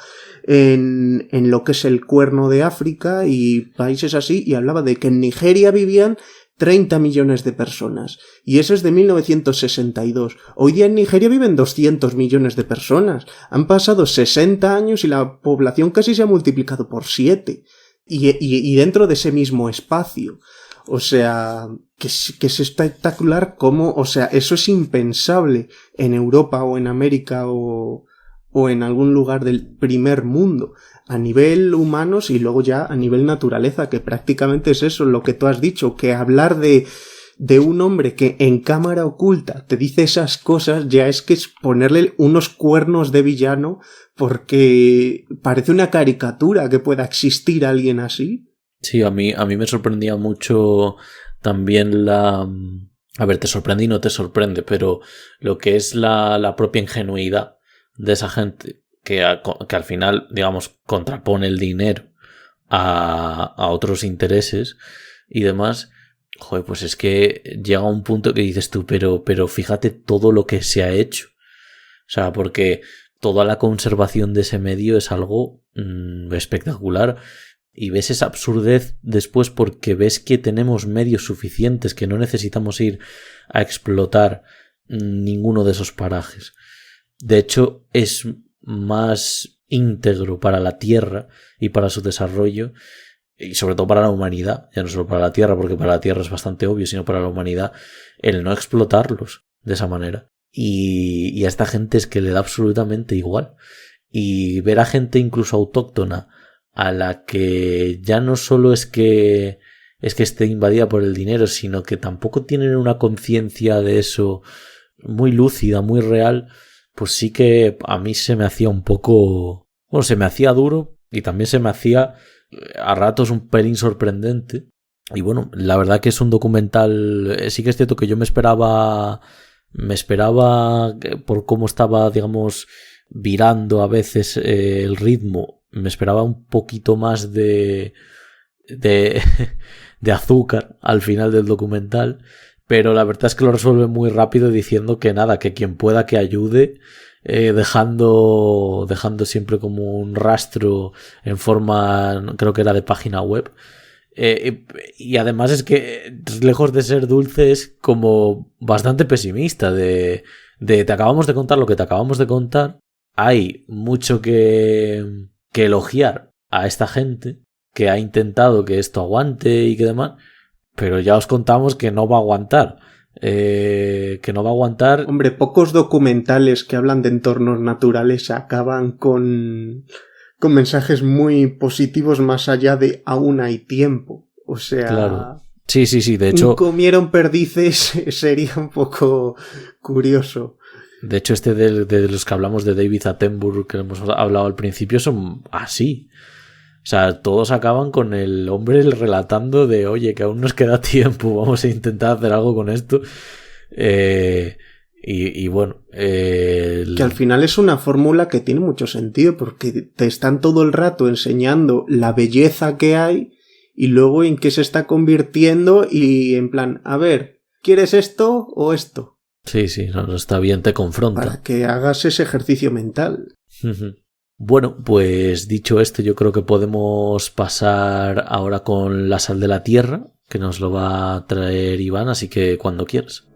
en lo que es el Cuerno de África y países así, y hablaba de que en Nigeria vivían 30 millones de personas, y eso es de 1962. Hoy día en Nigeria viven 200 millones de personas. Han pasado 60 años y la población casi se ha multiplicado por 7, y dentro de ese mismo espacio. O sea, que es espectacular cómo, o sea, eso es impensable en Europa o en América o en algún lugar del primer mundo, a nivel humanos y luego ya a nivel naturaleza, que prácticamente es eso lo que tú has dicho, que hablar de un hombre que en cámara oculta te dice esas cosas ya es que es ponerle unos cuernos de villano, porque parece una caricatura que pueda existir alguien así. Sí, a mí me sorprendía mucho también a ver, te sorprende y no te sorprende, pero lo que es la propia ingenuidad de esa gente que al final, digamos, contrapone el dinero a otros intereses y demás. Joder, pues es que llega un punto que dices tú, pero fíjate todo lo que se ha hecho. O sea, porque toda la conservación de ese medio es algo espectacular. Y ves esa absurdez después porque ves que tenemos medios suficientes, que no necesitamos ir a explotar ninguno de esos parajes. De hecho, es más íntegro para la Tierra y para su desarrollo, y sobre todo para la humanidad, ya no solo para la Tierra, porque para la Tierra es bastante obvio, sino para la humanidad, el no explotarlos de esa manera. Y a esta gente es que le da absolutamente igual. Y ver a gente incluso autóctona, a la que ya no solo es que esté invadida por el dinero, sino que tampoco tienen una conciencia de eso muy lúcida, muy real, pues sí que a mí se me hacía un poco... Bueno, se me hacía duro y también se me hacía a ratos un pelín sorprendente. Y bueno, la verdad que es un documental... Sí que es cierto que yo me esperaba por cómo estaba, digamos, virando a veces el ritmo, me esperaba un poquito más de azúcar al final del documental, pero la verdad es que lo resuelve muy rápido diciendo que nada, que quien pueda que ayude, dejando siempre como un rastro en forma, creo que era de página web. Y además es que lejos de ser dulce es como bastante pesimista de te acabamos de contar lo que te acabamos de contar. Hay mucho que elogiar a esta gente que ha intentado que esto aguante y que demás, pero ya os contamos que no va a aguantar. Que no va a aguantar. Hombre, pocos documentales que hablan de entornos naturales acaban con mensajes muy positivos más allá de aún hay tiempo. O sea... Claro. Sí, de hecho... Comieron perdices sería un poco curioso. De hecho, de los que hablamos de David Attenborough, que hemos hablado al principio, son así. O sea, todos acaban con el hombre relatando de, oye, que aún nos queda tiempo, vamos a intentar hacer algo con esto. Y bueno... Que al final es una fórmula que tiene mucho sentido, porque te están todo el rato enseñando la belleza que hay y luego en qué se está convirtiendo y en plan, a ver, ¿quieres esto o esto? Sí, no está bien, te confronta. Para que hagas ese ejercicio mental. Bueno, pues dicho esto, yo creo que podemos pasar ahora con La sal de la tierra, que nos lo va a traer Iván, así que cuando quieras.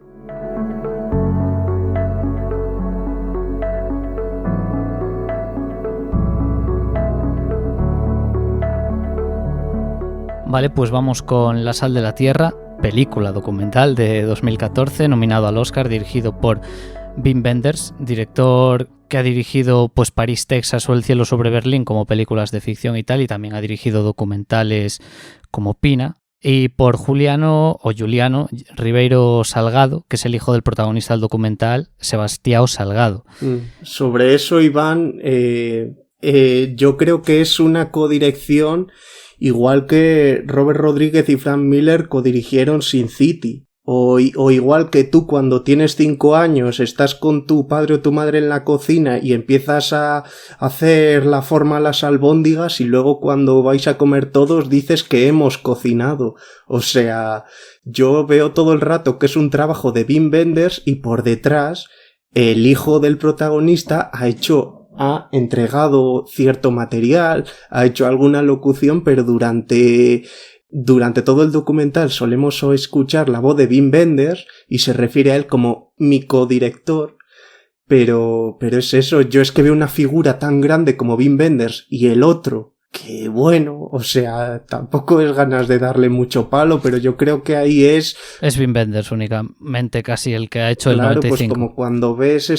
Vale, pues vamos con La sal de la tierra, película documental de 2014, nominado al Oscar, dirigido por Wim Wenders, director que ha dirigido pues París, Texas o El cielo sobre Berlín como películas de ficción y tal, y también ha dirigido documentales como Pina, y por Juliano Ribeiro Salgado, que es el hijo del protagonista del documental, Sebastião Salgado. Sobre eso, Iván, yo creo que es una codirección igual que Robert Rodríguez y Frank Miller codirigieron Sin City. O igual que tú cuando tienes 5 años estás con tu padre o tu madre en la cocina y empiezas a hacer la forma a las albóndigas y luego cuando vais a comer todos dices que hemos cocinado. O sea, yo veo todo el rato que es un trabajo de Wim Wenders y por detrás el hijo del protagonista ha entregado cierto material, ha hecho alguna locución, pero durante todo el documental solemos escuchar la voz de Wim Wenders y se refiere a él como mi codirector, pero es eso, yo es que veo una figura tan grande como Wim Wenders y el otro, que bueno, o sea, tampoco es ganas de darle mucho palo, pero yo creo que ahí es Wim Wenders únicamente casi el que ha hecho claro, el 95. Pues como cuando ves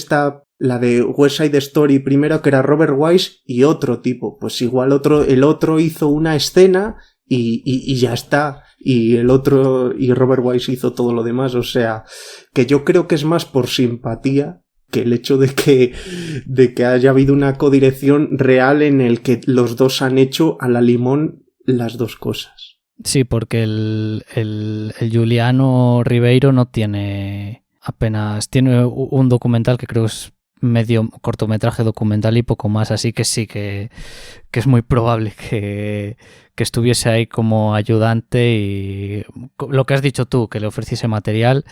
la de West Side Story primero, que era Robert Wise, y otro tipo, pues igual el otro hizo una escena y ya está, y Robert Wise hizo todo lo demás, o sea, que yo creo que es más por simpatía que el hecho de que haya habido una codirección real en el que los dos han hecho a la limón las dos cosas. Sí, porque el Juliano Ribeiro no tiene tiene un documental que creo es medio cortometraje documental y poco más, así que sí que es muy probable que estuviese ahí como ayudante y lo que has dicho tú, que le ofreciese material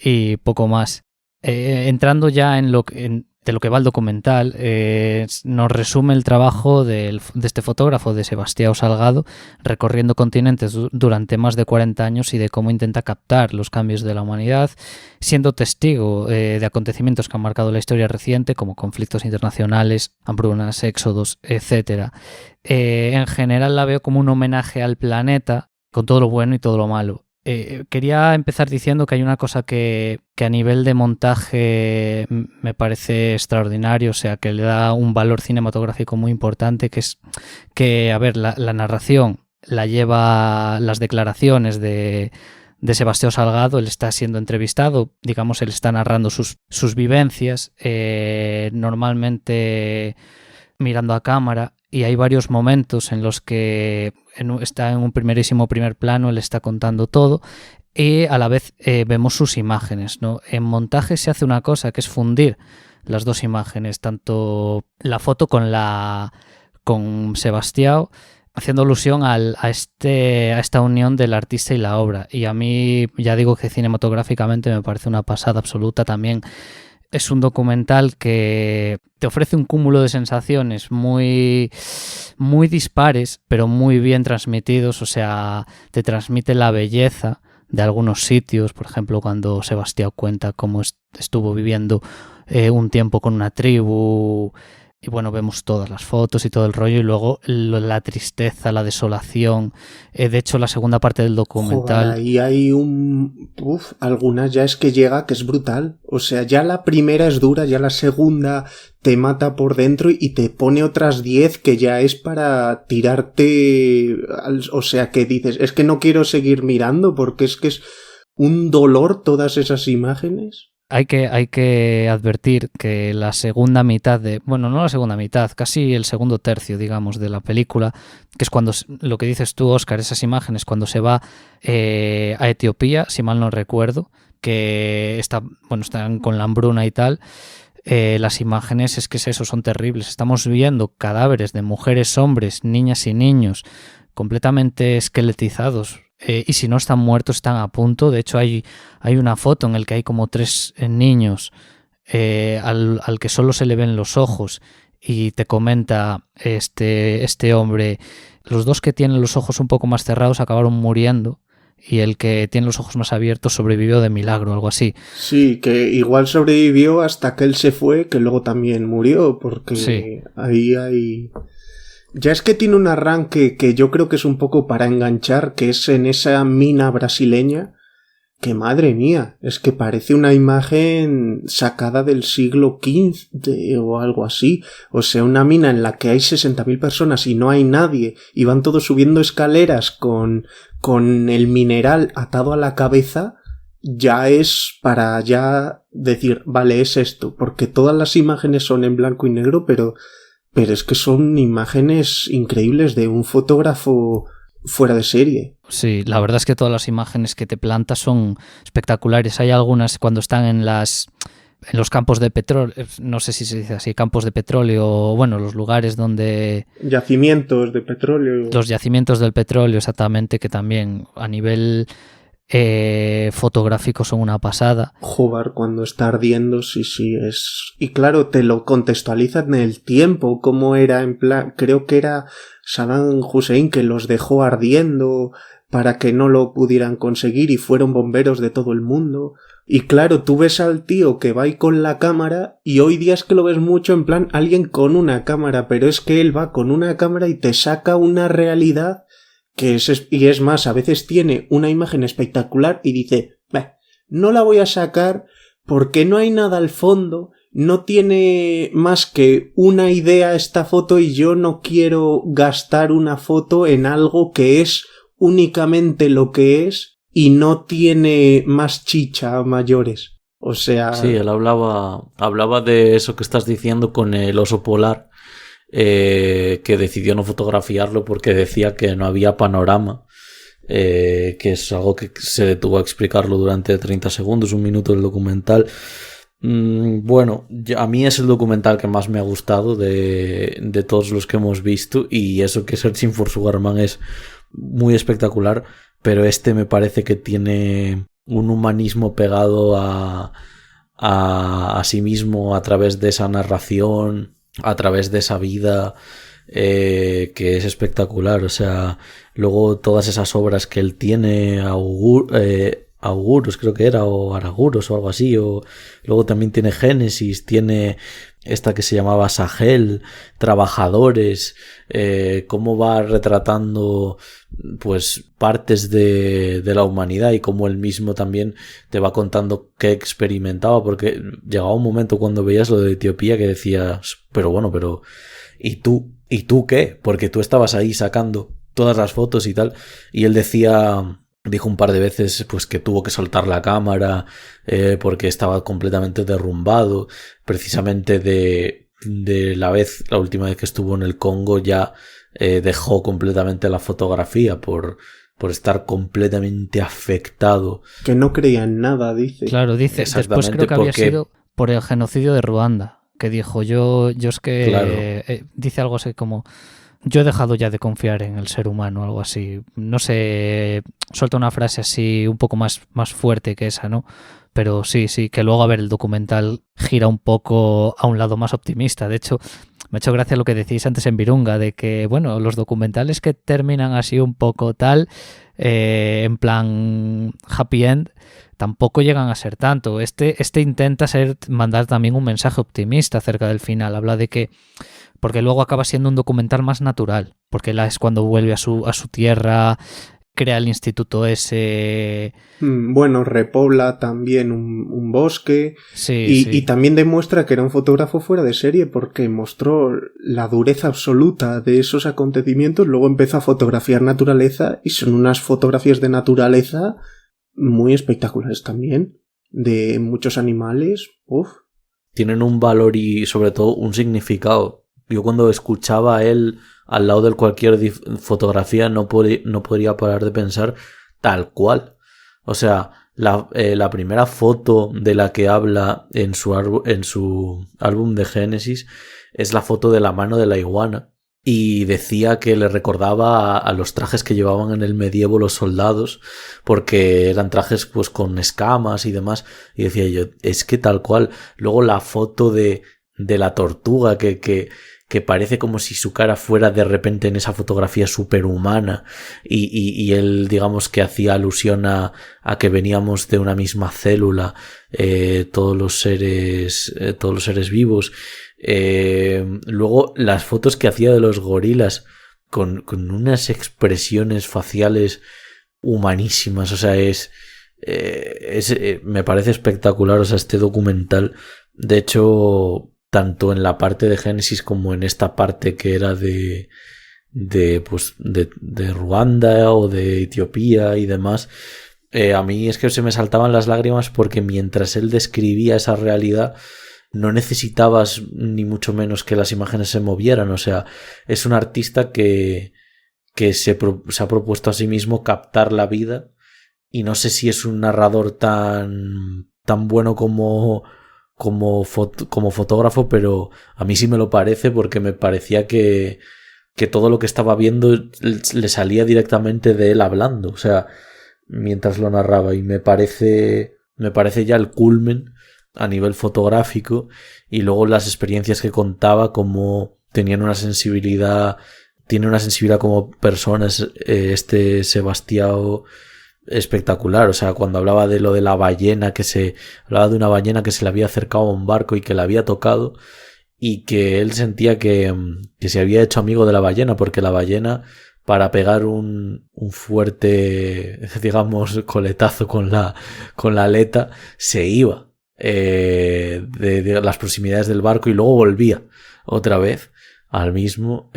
y poco más. Entrando ya en lo que va el documental, nos resume el trabajo de este fotógrafo, de Sebastião Salgado, recorriendo continentes durante más de 40 años y de cómo intenta captar los cambios de la humanidad, siendo testigo de acontecimientos que han marcado la historia reciente, como conflictos internacionales, hambrunas, éxodos, etc. En general la veo como un homenaje al planeta, con todo lo bueno y todo lo malo. Quería empezar diciendo que hay una cosa que a nivel de montaje me parece extraordinario, o sea, que le da un valor cinematográfico muy importante, que es que, a ver, la narración la lleva las declaraciones de Sebastião Salgado. Él está siendo entrevistado, digamos, él está narrando sus vivencias, normalmente mirando a cámara, y hay varios momentos en los que está en un primer plano, él está contando todo y a la vez vemos sus imágenes, ¿no? En montaje se hace una cosa que es fundir las dos imágenes, tanto la foto con Sebastião, haciendo alusión a esta unión del artista y la obra. Y a mí, ya digo que cinematográficamente me parece una pasada absoluta. También es un documental que te ofrece un cúmulo de sensaciones muy, muy dispares, pero muy bien transmitidos. O sea, te transmite la belleza de algunos sitios, por ejemplo, cuando Sebastião cuenta cómo estuvo viviendo un tiempo con una tribu. Y bueno, vemos todas las fotos y todo el rollo, y luego la tristeza, la desolación. De hecho, la segunda parte del documental... Joder, ahí hay algunas ya es que llega, que es brutal. O sea, ya la primera es dura, ya la segunda te mata por dentro y te pone otras 10 que ya es para tirarte... O sea, que dices, es que no quiero seguir mirando porque es que es un dolor todas esas imágenes. Hay que advertir que la segunda mitad bueno, no la segunda mitad, casi el segundo tercio, digamos, de la película, que es cuando, lo que dices tú, Óscar, esas imágenes, cuando se va a Etiopía, si mal no recuerdo, que están con la hambruna y tal, las imágenes es que es eso, son terribles. Estamos viendo cadáveres de mujeres, hombres, niñas y niños completamente esqueletizados. Y si no están muertos, están a punto. De hecho, hay una foto en la que hay como 3 niños al que solo se le ven los ojos, y te comenta este hombre, los 2 que tienen los ojos un poco más cerrados acabaron muriendo, y el que tiene los ojos más abiertos sobrevivió de milagro, algo así. Sí, que igual sobrevivió hasta que él se fue, que luego también murió, porque sí. Ahí hay... Ya es que tiene un arranque que yo creo que es un poco para enganchar, que es en esa mina brasileña, que madre mía, es que parece una imagen sacada del siglo XV o algo así. O sea, una mina en la que hay 60.000 personas y no hay nadie, y van todos subiendo escaleras con el mineral atado a la cabeza, ya es para ya decir, vale, es esto, porque todas las imágenes son en blanco y negro, pero es que son imágenes increíbles de un fotógrafo fuera de serie. Sí, la verdad es que todas las imágenes que te planta son espectaculares. Hay algunas cuando están en los campos de petróleo, no sé si se dice así, campos de petróleo, bueno, los lugares donde... Yacimientos de petróleo. Los yacimientos del petróleo, exactamente, que también a nivel... fotográficos son una pasada. Joder, cuando está ardiendo, sí, es... Y claro, te lo contextualizan en el tiempo, cómo era, en plan, creo que era Saddam Hussein que los dejó ardiendo para que no lo pudieran conseguir, y fueron bomberos de todo el mundo. Y claro, tú ves al tío que va ahí con la cámara, y hoy día es que lo ves mucho en plan alguien con una cámara, pero es que él va con una cámara y te saca una realidad y es más, a veces tiene una imagen espectacular y dice, no la voy a sacar porque no hay nada al fondo, no tiene más que una idea esta foto, y yo no quiero gastar una foto en algo que es únicamente lo que es y no tiene más chicha a mayores. O sea... Sí, él hablaba de eso que estás diciendo con el oso polar. Que decidió no fotografiarlo porque decía que no había panorama, que es algo que se detuvo a explicarlo durante 30 segundos, un minuto del documental. Bueno, a mí es el documental que más me ha gustado de todos los que hemos visto, y eso que Searching for Sugar Man es muy espectacular, pero me parece que tiene un humanismo pegado a a sí mismo a través de esa narración, a través de esa vida, que es espectacular. O sea, luego todas esas obras que él tiene, Auguros creo que era, o Araguros o algo así, o luego también tiene Génesis, tiene esta que se llamaba Sahel, Trabajadores, cómo va retratando pues partes de la humanidad, y cómo él mismo también te va contando qué experimentaba, porque llegaba un momento cuando veías lo de Etiopía que decías, pero bueno, pero ¿y tú qué? Porque tú estabas ahí sacando todas las fotos y tal, y él dijo un par de veces pues que tuvo que soltar la cámara porque estaba completamente derrumbado, precisamente de la última vez que estuvo en el Congo. Ya dejó completamente la fotografía por estar completamente afectado. Que no creía en nada, dice. Claro, dice. Después creo que había sido por el genocidio de Ruanda, que dijo yo es que claro. Dice algo así como: yo he dejado ya de confiar en el ser humano, algo así. No sé, suelta una frase así un poco más fuerte que esa, ¿no? Pero sí, que luego, a ver, el documental gira un poco a un lado más optimista. De hecho, me ha hecho gracia lo que decís antes en Virunga, de que, bueno, los documentales que terminan así un poco tal, en plan happy end, tampoco llegan a ser tanto. Este intenta mandar también un mensaje optimista acerca del final. Habla de que, porque luego acaba siendo un documental más natural, porque es cuando vuelve a su tierra, crea el instituto ese. Bueno, repobla también un bosque. Sí. Y también demuestra que era un fotógrafo fuera de serie, porque mostró la dureza absoluta de esos acontecimientos. Luego empezó a fotografiar naturaleza, y son unas fotografías de naturaleza muy espectaculares también, de muchos animales. Uf. Tienen un valor y sobre todo un significado. Yo cuando escuchaba a él al lado de cualquier fotografía no podría parar de pensar tal cual. O sea, la primera foto de la que habla en su álbum de Génesis es la foto de la mano de la iguana. Y decía que le recordaba a los trajes que llevaban en el medievo los soldados, porque eran trajes pues con escamas y demás. Y decía yo, es que tal cual. Luego la foto de la tortuga que parece como si su cara fuera de repente en esa fotografía superhumana, y él, digamos, que hacía alusión a que veníamos de una misma célula, todos los seres vivos. Luego las fotos que hacía de los gorilas con unas expresiones faciales humanísimas. O sea, me parece espectacular. O sea, este documental, de hecho, tanto en la parte de Génesis como en esta parte que era de Ruanda o de Etiopía y demás, a mí es que se me saltaban las lágrimas, porque mientras él describía esa realidad no necesitabas ni mucho menos que las imágenes se movieran. O sea, es un artista que se ha propuesto a sí mismo captar la vida, y no sé si es un narrador tan bueno como fotógrafo, pero a mí sí me lo parece, porque me parecía que todo lo que estaba viendo le salía directamente de él hablando, o sea, mientras lo narraba, y me parece ya el culmen a nivel fotográfico. Y luego las experiencias que contaba, como tiene una sensibilidad como persona, este Sebastião, espectacular. O sea, cuando hablaba de lo de la ballena, hablaba de una ballena que se le había acercado a un barco y que le había tocado, y que él sentía que se había hecho amigo de la ballena, porque la ballena, para pegar un fuerte, digamos, coletazo con la aleta, se iba de las proximidades del barco y luego volvía otra vez al mismo.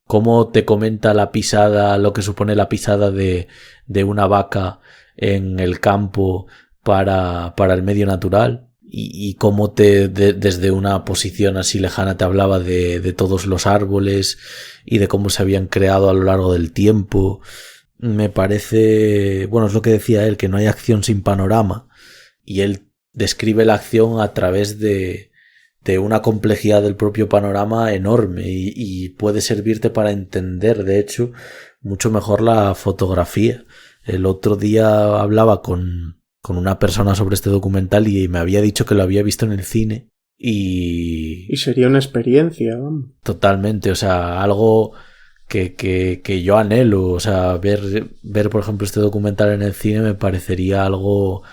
Cómo te comenta la pisada, lo que supone la pisada de una vaca en el campo para el medio natural, y cómo desde una posición así lejana te hablaba de todos los árboles y de cómo se habían creado a lo largo del tiempo. Me parece, bueno, es lo que decía él, que no hay acción sin panorama, y él describe la acción a través de una complejidad del propio panorama enorme, y puede servirte para entender, de hecho, mucho mejor la fotografía. El otro día hablaba con una persona sobre este documental y me había dicho que lo había visto en el cine y sería una experiencia, vamos. Totalmente, o sea, algo que yo anhelo, o sea, ver por ejemplo este documental en el cine me parecería algo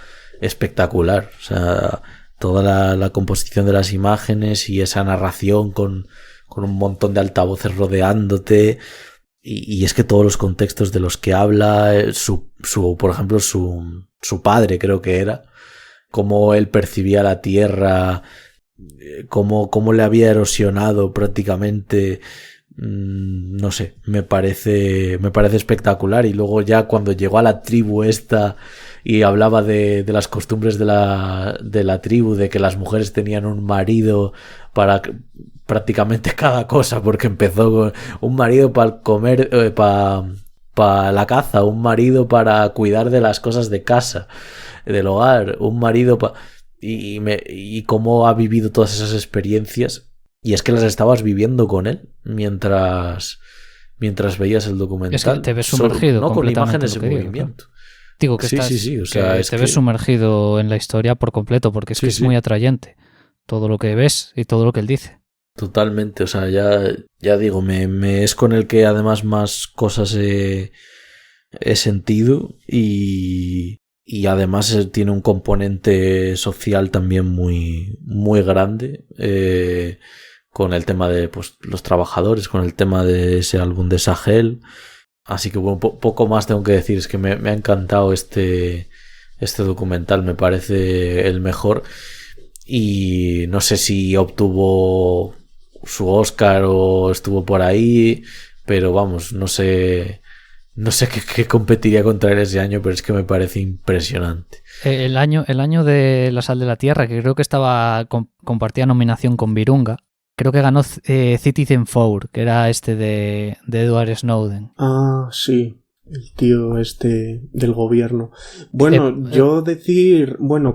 espectacular, o sea, toda la composición de las imágenes y esa narración con un montón de altavoces rodeándote y es que todos los contextos de los que habla, por ejemplo, su padre creo que era, cómo él percibía la tierra, cómo le había erosionado prácticamente, no sé, me parece espectacular. Y luego ya cuando llegó a la tribu esta y hablaba de las costumbres de la tribu, de que las mujeres tenían un marido para prácticamente cada cosa, porque empezó con un marido para comer, para la caza, un marido para cuidar de las cosas de casa, del hogar, un marido para... Y cómo ha vivido todas esas experiencias, y es que las estabas viviendo con él mientras veías el documental. Es que te ves sumergido, no con imágenes en digo, movimiento. Claro. Digo que sí, o sea, te ves sumergido en la historia por completo, porque es muy atrayente todo lo que ves y todo lo que él dice. Totalmente, o sea, ya digo, me es con el que además más cosas he sentido y además tiene un componente social también muy, muy grande, con el tema de pues, los trabajadores, con el tema de ese álbum de Sahel. Así que bueno, poco más tengo que decir, es que me ha encantado este documental, me parece el mejor y no sé si obtuvo su Oscar o estuvo por ahí, pero vamos, no sé qué competiría contra él ese año, pero es que me parece impresionante. El año de La Sal de la Tierra, que creo que compartía nominación con Virunga, creo que ganó Citizen Four, que era de Edward Snowden. Ah, sí, el tío del gobierno. Bueno,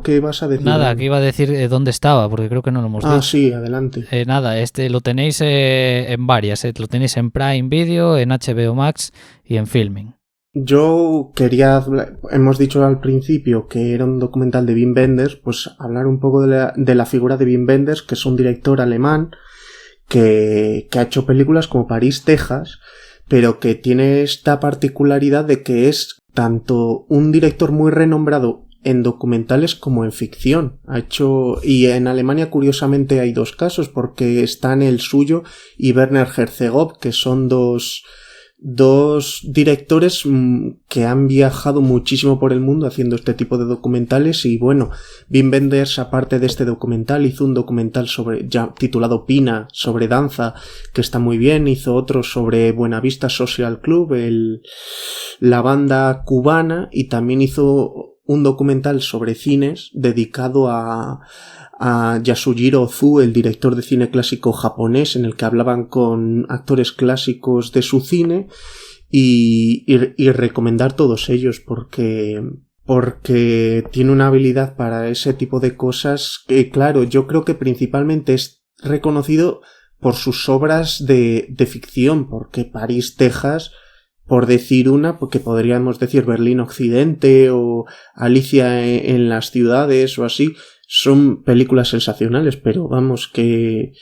¿qué vas a decir? Nada, que iba a decir dónde estaba, porque creo que no lo hemos dicho. Ah, sí, adelante. Nada, lo tenéis en varias, lo tenéis en Prime Video, en HBO Max y en Filming. Yo hemos dicho al principio que era un documental de Wim Wenders, pues hablar un poco de la figura de Wim Wenders, que es un director alemán que ha hecho películas como París, Texas, pero que tiene esta particularidad de que es tanto un director muy renombrado en documentales como en ficción. Y en Alemania curiosamente hay dos casos, porque están el suyo y Werner Herzog, que son dos directores que han viajado muchísimo por el mundo haciendo este tipo de documentales. Y bueno, Wim Wenders, aparte de este documental, hizo un documental titulado Pina, sobre danza, que está muy bien. Hizo otro sobre Buenavista Social Club, la banda cubana, y también hizo un documental sobre cines dedicado a Yasujiro Ozu, el director de cine clásico japonés, en el que hablaban con actores clásicos de su cine, y recomendar todos ellos porque tiene una habilidad para ese tipo de cosas que, claro, yo creo que principalmente es reconocido por sus obras de ficción, porque París, Texas, por decir una, porque podríamos decir Berlín Occidente o Alicia en las ciudades o así, son películas sensacionales, pero vamos, que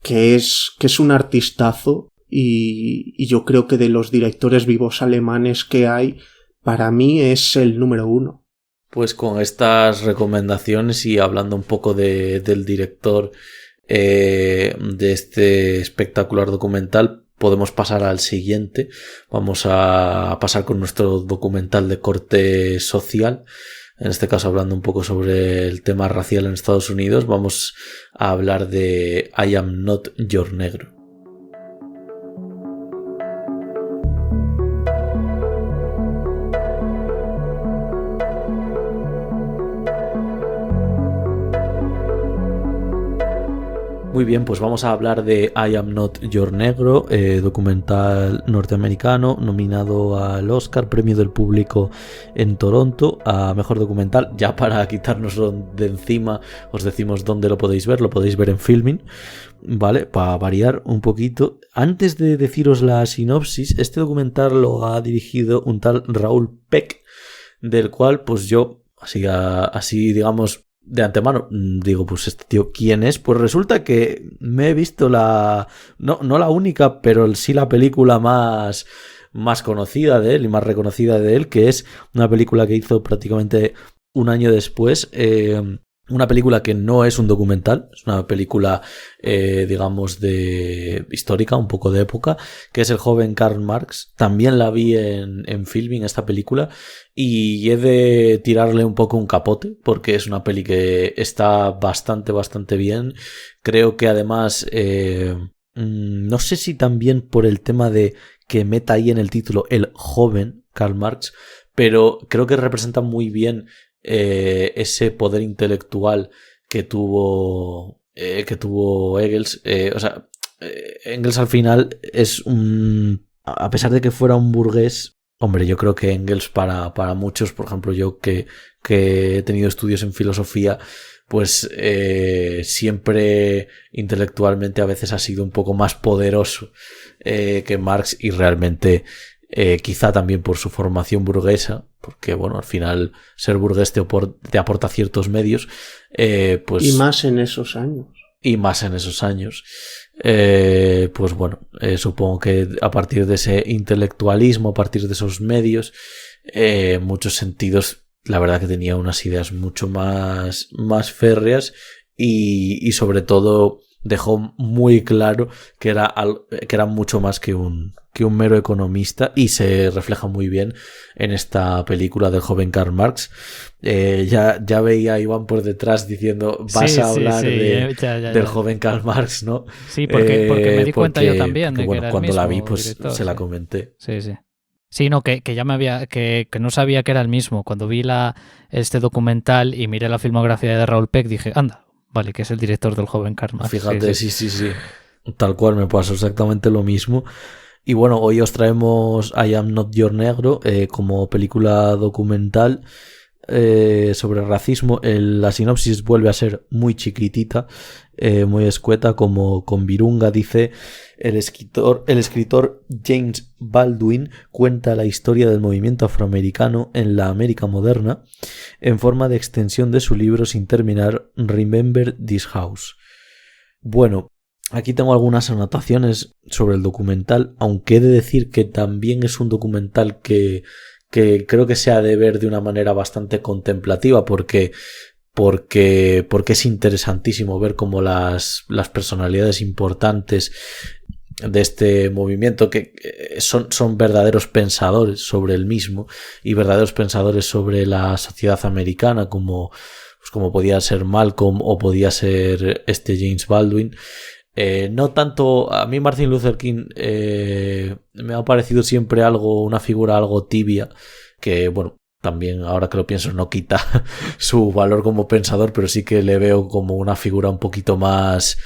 es un artistazo, y yo creo que de los directores vivos alemanes que hay, para mí es el número uno. Pues con estas recomendaciones y hablando un poco del director de este espectacular documental, podemos pasar al siguiente. Vamos a pasar con nuestro documental de corte social. En este caso, hablando un poco sobre el tema racial en Estados Unidos, vamos a hablar de I Am Not Your Negro. Muy bien, pues vamos a hablar de I Am Not Your Negro, documental norteamericano nominado al Oscar, premio del público en Toronto a mejor documental. Ya para quitárnoslo de encima os decimos dónde lo podéis ver en Filming, ¿vale? Para variar un poquito. Antes de deciros la sinopsis, este documental lo ha dirigido un tal Raúl Peck, del cual pues yo así digamos, de antemano, digo, pues este tío, ¿quién es? Pues resulta que me he visto no la única, pero sí la película más conocida de él y más reconocida de él, que es una película que hizo prácticamente un año después, una película que no es un documental, es una película, digamos, de histórica, un poco de época, que es El joven Karl Marx. También la vi en Filming, esta película, y he de tirarle un poco un capote, porque es una peli que está bastante bien. Creo que además, no sé si también por el tema de que meta ahí en el título el joven Karl Marx, pero creo que representa muy bien ese poder intelectual que tuvo Engels. Engels al final es a pesar de que fuera un burgués, hombre, yo creo que Engels para muchos, por ejemplo yo que he tenido estudios en filosofía, pues siempre intelectualmente a veces ha sido un poco más poderoso que Marx, y realmente quizá también por su formación burguesa, porque bueno, al final ser burgués te aporta ciertos medios, pues, y más en esos años. Pues bueno, supongo que a partir de ese intelectualismo, a partir de esos medios, en muchos sentidos, la verdad que tenía unas ideas mucho más férreas, y sobre todo dejó muy claro que era mucho más que un mero economista, y se refleja muy bien en esta película del joven Karl Marx. Ya veía a Iván por detrás diciendo, vas a hablar del joven Karl Marx, ¿no? Sí, porque me di cuenta yo también de bueno, que era cuando el mismo la vi, pues director, se la comenté. Sí. Sí, no, que ya me había. Que no sabía que era el mismo. Cuando vi este documental y miré la filmografía de Raúl Peck, dije, anda, vale, que es el director del joven Karl Marx. Fíjate, sí. Tal cual, me pasó exactamente lo mismo. Y bueno, hoy os traemos I Am Not Your Negro como película documental sobre racismo. La sinopsis vuelve a ser muy chiquitita, muy escueta, como con Virunga. Dice: el escritor James Baldwin cuenta la historia del movimiento afroamericano en la América moderna en forma de extensión de su libro sin terminar, Remember This House. Bueno, aquí tengo algunas anotaciones sobre el documental, aunque he de decir que también es un documental que creo que se ha de ver de una manera bastante contemplativa, porque es interesantísimo ver cómo las personalidades importantes de este movimiento, que son verdaderos pensadores sobre el mismo y verdaderos pensadores sobre la sociedad americana, como podía ser Malcolm o podía ser James Baldwin. No tanto, a mí Martin Luther King me ha parecido siempre una figura algo tibia, que bueno, también ahora que lo pienso no quita su valor como pensador, pero sí que le veo como una figura un poquito más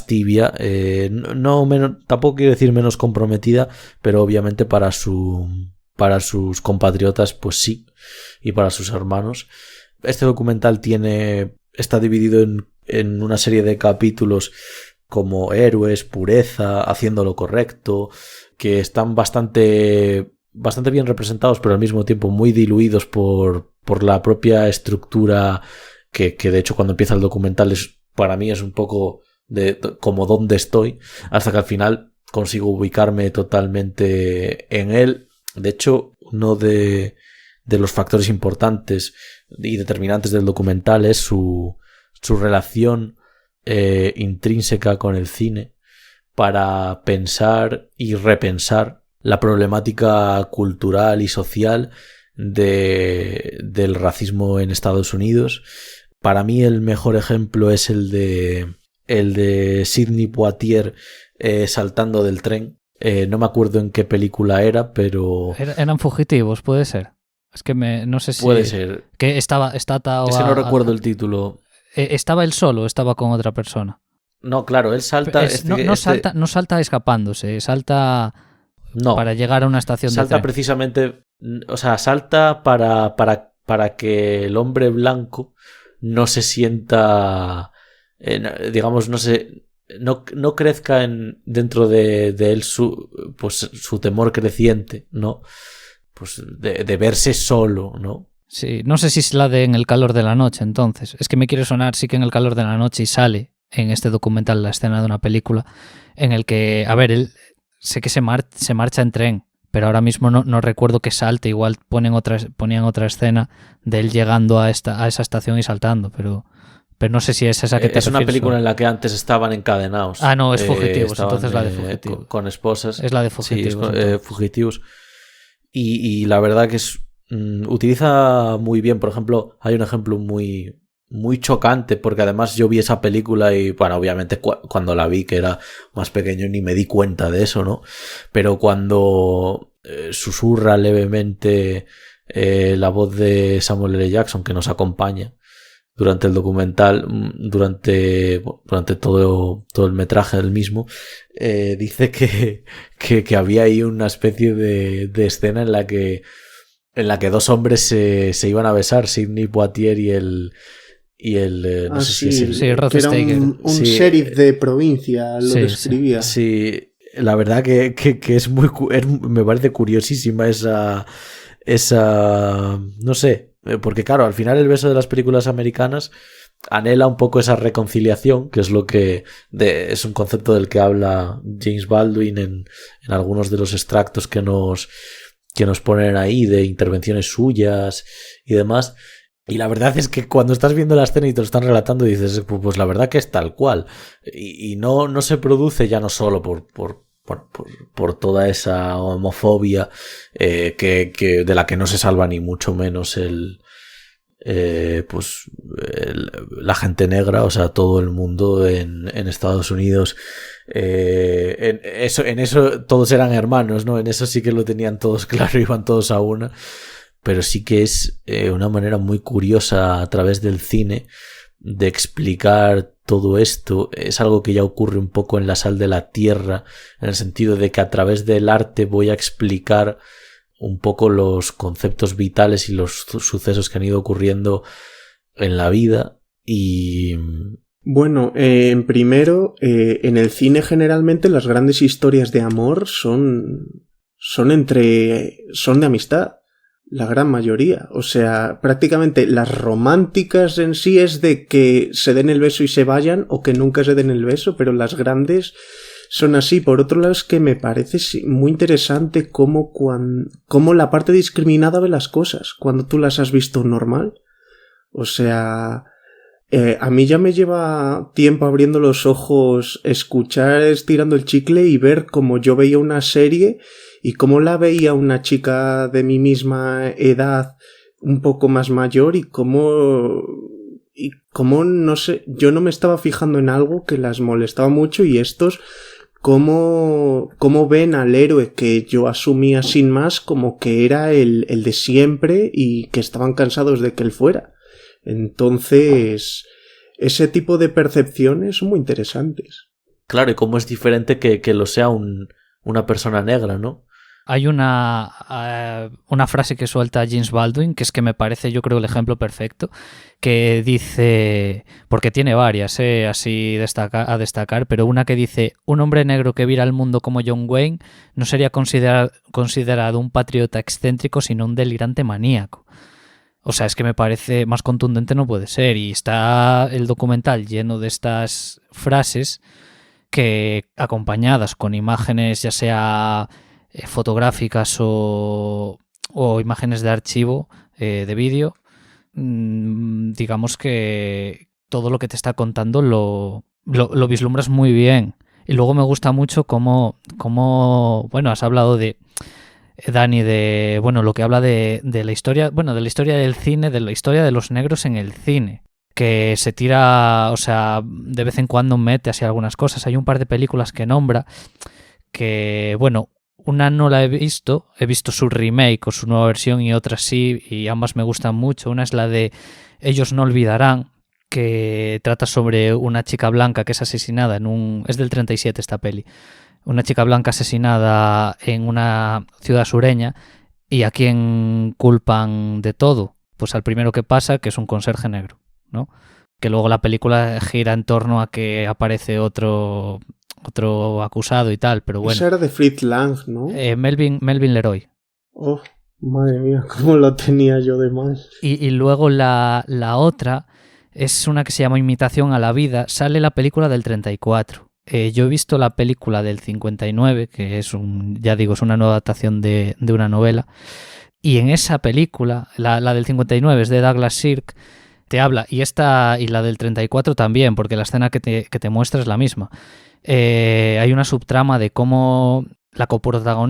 tibia, tampoco quiero decir menos comprometida, pero obviamente para sus compatriotas pues sí, y para sus hermanos. Este documental está dividido en una serie de capítulos como Héroes, Pureza, Haciendo lo Correcto, que están bastante bien representados, pero al mismo tiempo muy diluidos por la propia estructura, que de hecho cuando empieza el documental para mí es un poco como dónde estoy, hasta que al final consigo ubicarme totalmente en él. De hecho, uno de los factores importantes y determinantes del documental es su relación intrínseca con el cine, para pensar y repensar la problemática cultural y social del racismo en Estados Unidos. Para mí el mejor ejemplo es el de Sidney Poitier saltando del tren. No me acuerdo en qué película era, pero... Eran Fugitivos, puede ser. Es que no sé si... Puede ser. Que está atado no recuerdo el título. ¿Estaba él solo o estaba con otra persona? No, claro, él salta... No salta escapándose, salta para llegar a una estación de tren. Salta precisamente... O sea, salta para que el hombre blanco no se sienta... digamos, no crezca dentro de él su temor creciente, ¿no? Pues de verse solo, ¿no? Sí, no sé si es la de En el calor de la noche, entonces. Es que me quiere sonar, sí que En el calor de la noche, y sale en este documental la escena de una película en el que, a ver, él sé que se marcha en tren, pero ahora mismo no recuerdo que salte. Igual ponían otra escena de él llegando a esa estación y saltando, pero no sé si es esa que te Es una refieres, película ¿no? en la que antes estaban encadenados. Ah, no, es Fugitivos, Estaban, entonces la de Fugitivos. Con esposas. Es la de Sí, es Fugitivos. Fugitivos. Y la verdad que utiliza muy bien. Por ejemplo, hay un ejemplo muy, muy chocante, porque además yo vi esa película y, bueno, obviamente cuando la vi, que era más pequeño, ni me di cuenta de eso, ¿no? Pero cuando susurra levemente la voz de Samuel L. Jackson, que nos acompaña durante el documental, durante todo el metraje del mismo, dice que había ahí una especie de escena en la que dos hombres se iban a besar, Sidney Poitier y el no sé si es Sí, Rod que era Steiger. un Sí, sheriff de provincia, lo sí, describía. Sí, la verdad que es me parece curiosísima esa no sé, porque claro, al final el beso de las películas americanas anhela un poco esa reconciliación, que es lo que es un concepto del que habla James Baldwin en algunos de los extractos que nos ponen ahí de intervenciones suyas y demás. Y la verdad es que cuando estás viendo la escena y te lo están relatando, dices, pues la verdad que es tal cual. Y no se produce ya no solo por toda esa homofobia que de la que no se salva ni mucho menos la gente negra, o sea, todo el mundo en Estados Unidos. En eso todos eran hermanos, ¿no? En eso sí que lo tenían todos claro, iban todos a una. Pero sí que es una manera muy curiosa a través del cine de explicar todo esto. Es algo que ya ocurre un poco en La sal de la tierra, en el sentido de que a través del arte voy a explicar un poco los conceptos vitales y los sucesos que han ido ocurriendo en la vida. Y bueno, en el cine generalmente las grandes historias de amor son de amistad. La gran mayoría. O sea, prácticamente las románticas en sí es de que se den el beso y se vayan, o que nunca se den el beso, pero las grandes son así. Por otro lado, es que me parece muy interesante cómo la parte discriminada ve las cosas cuando tú las has visto normal. O sea, a mí ya me lleva tiempo abriendo los ojos, escuchar estirando el chicle y ver cómo yo veía una serie y cómo la veía una chica de mi misma edad, un poco más mayor, y cómo no sé, yo no me estaba fijando en algo que las molestaba mucho, y estos cómo ven al héroe que yo asumía sin más como que era el de siempre y que estaban cansados de que él fuera. Entonces, ese tipo de percepciones son muy interesantes. claro, y cómo es diferente que lo sea una persona negra, ¿no? Hay una frase que suelta James Baldwin, que es que me parece, yo creo, el ejemplo perfecto, que dice, porque tiene varias, así a destacar, pero una que dice: un hombre negro que viera el mundo como John Wayne no sería considerado un patriota excéntrico, sino un delirante maníaco. O sea, es que me parece más contundente no puede ser, y está el documental lleno de estas frases que, acompañadas con imágenes, ya sea fotográficas o imágenes de archivo, de vídeo, digamos que todo lo que te está contando lo vislumbras muy bien. Y luego me gusta mucho cómo bueno, has hablado de Dani, de bueno, lo que habla de la historia, bueno, de la historia del cine, de la historia de los negros en el cine, que se tira, o sea, de vez en cuando mete así algunas cosas. Hay un par de películas que nombra que, bueno, una no la he visto su remake o su nueva versión, y otra sí, y ambas me gustan mucho. Una es la de Ellos no olvidarán, que trata sobre una chica blanca que es asesinada es del 37 esta peli. Una chica blanca asesinada en una ciudad sureña, y a quién culpan de todo, pues al primero que pasa, que es un conserje negro, ¿no? Que luego la película gira en torno a que aparece otro acusado y tal, pero bueno. Esa era de Fritz Lang, ¿no? Melvin Leroy. Oh. Madre mía, cómo lo tenía yo de mal. Y luego la otra es una que se llama Imitación a la vida. Sale la película del 34. Yo he visto la película del 59, que es ya digo, es una nueva adaptación de una novela. Y en esa película, la del 59 es de Douglas Sirk, te habla, y la del 34 también, porque la escena que te muestra es la misma. Hay una subtrama de cómo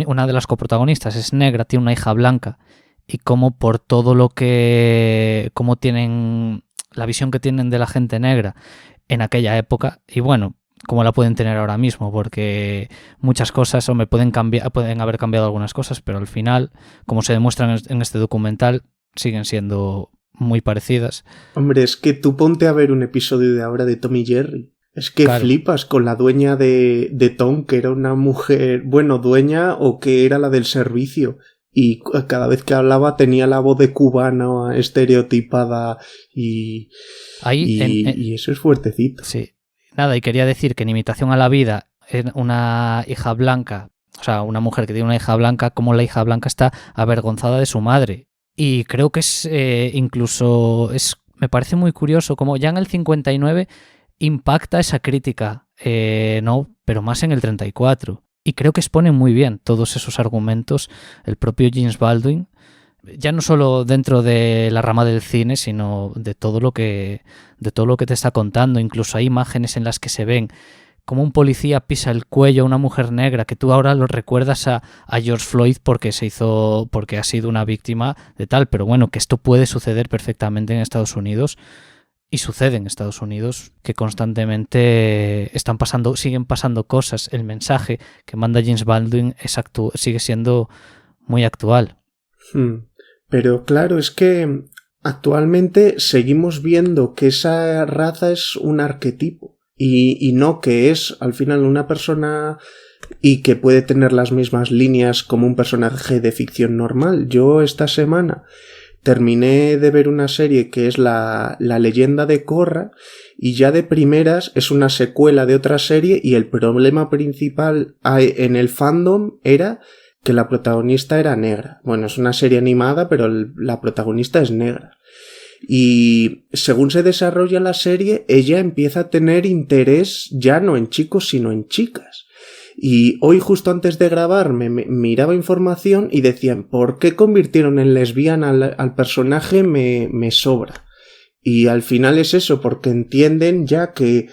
una de las coprotagonistas es negra, tiene una hija blanca, y cómo por todo cómo tienen la visión que tienen de la gente negra en aquella época, y bueno, cómo la pueden tener ahora mismo, porque muchas cosas, pueden haber cambiado algunas cosas, pero al final, como se demuestra en este documental, siguen siendo muy parecidas. Hombre, es que tú ponte a ver un episodio de ahora de Tom y Jerry. Es que claro, flipas con la dueña de Tom, que era una mujer, bueno, dueña o que era la del servicio. Y cada vez que hablaba tenía la voz de cubana estereotipada y eso es fuertecito. Sí. Nada, y quería decir que en Imitación a la vida, una hija blanca, o sea, una mujer que tiene una hija blanca, como la hija blanca está avergonzada de su madre. Y creo que me parece muy curioso como ya en el 59 impacta esa crítica, no, pero más en el 34. Y creo que expone muy bien todos esos argumentos el propio James Baldwin, ya no solo dentro de la rama del cine, sino de todo lo que te está contando. Incluso hay imágenes en las que se ven como un policía pisa el cuello a una mujer negra, que tú ahora lo recuerdas a George Floyd porque ha sido una víctima de tal, pero bueno, que esto puede suceder perfectamente en Estados Unidos. Y sucede en Estados Unidos, que constantemente siguen pasando cosas. El mensaje que manda James Baldwin sigue siendo muy actual. Pero claro, es que actualmente seguimos viendo que esa raza es un arquetipo y no que es al final una persona y que puede tener las mismas líneas como un personaje de ficción normal. Yo esta semana terminé de ver una serie que es la leyenda de Korra y ya de primeras es una secuela de otra serie y el problema principal en el fandom era que la protagonista era negra. Bueno, es una serie animada, pero la protagonista es negra. Y según se desarrolla la serie, ella empieza a tener interés ya no en chicos, sino en chicas. Y hoy, justo antes de grabar, me miraba información y decían, ¿por qué convirtieron en lesbiana al personaje? Me sobra. Y al final es eso, porque entienden ya que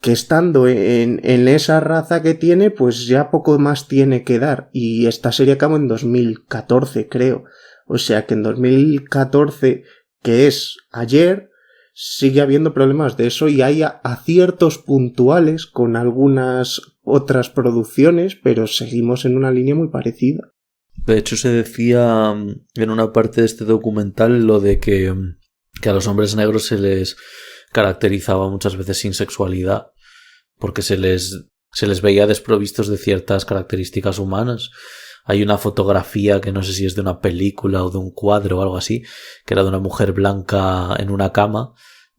estando en esa raza que tiene, pues ya poco más tiene que dar. Y esta serie acabó en 2014, creo. O sea que en 2014, que es ayer, sigue habiendo problemas de eso y hay aciertos puntuales con algunas otras producciones, pero seguimos en una línea muy parecida. De hecho, se decía en una parte de este documental lo de que a los hombres negros se les caracterizaba muchas veces sin sexualidad porque se les veía desprovistos de ciertas características humanas. Hay una fotografía que no sé si es de una película o de un cuadro o algo así, que era de una mujer blanca en una cama,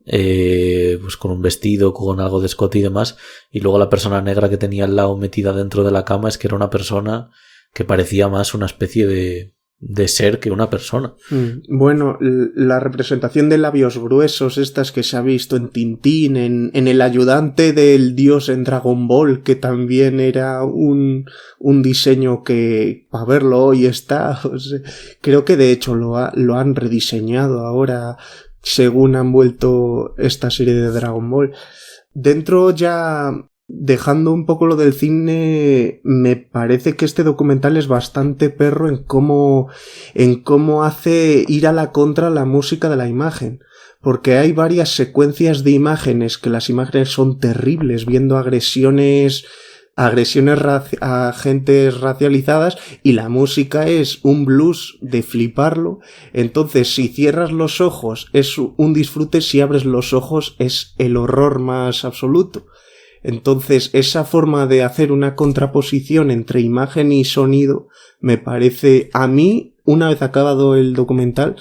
pues con un vestido, con algo de escote y demás, y luego la persona negra que tenía al lado metida dentro de la cama es que era una persona que parecía más una especie de ser que una persona. Bueno, la representación de labios gruesos, estas que se ha visto en Tintín, en el ayudante del dios en Dragon Ball, que también era un diseño que para verlo hoy está, o sea, creo que de hecho lo han rediseñado ahora según han vuelto esta serie de Dragon Ball. Dentro ya, dejando un poco lo del cine, me parece que este documental es bastante perro en cómo hace ir a la contra la música de la imagen. Porque hay varias secuencias de imágenes que las imágenes son terribles, viendo agresiones a gentes racializadas y la música es un blues de fliparlo. Entonces, si cierras los ojos es un disfrute, si abres los ojos es el horror más absoluto. Entonces, esa forma de hacer una contraposición entre imagen y sonido me parece, a mí, una vez acabado el documental,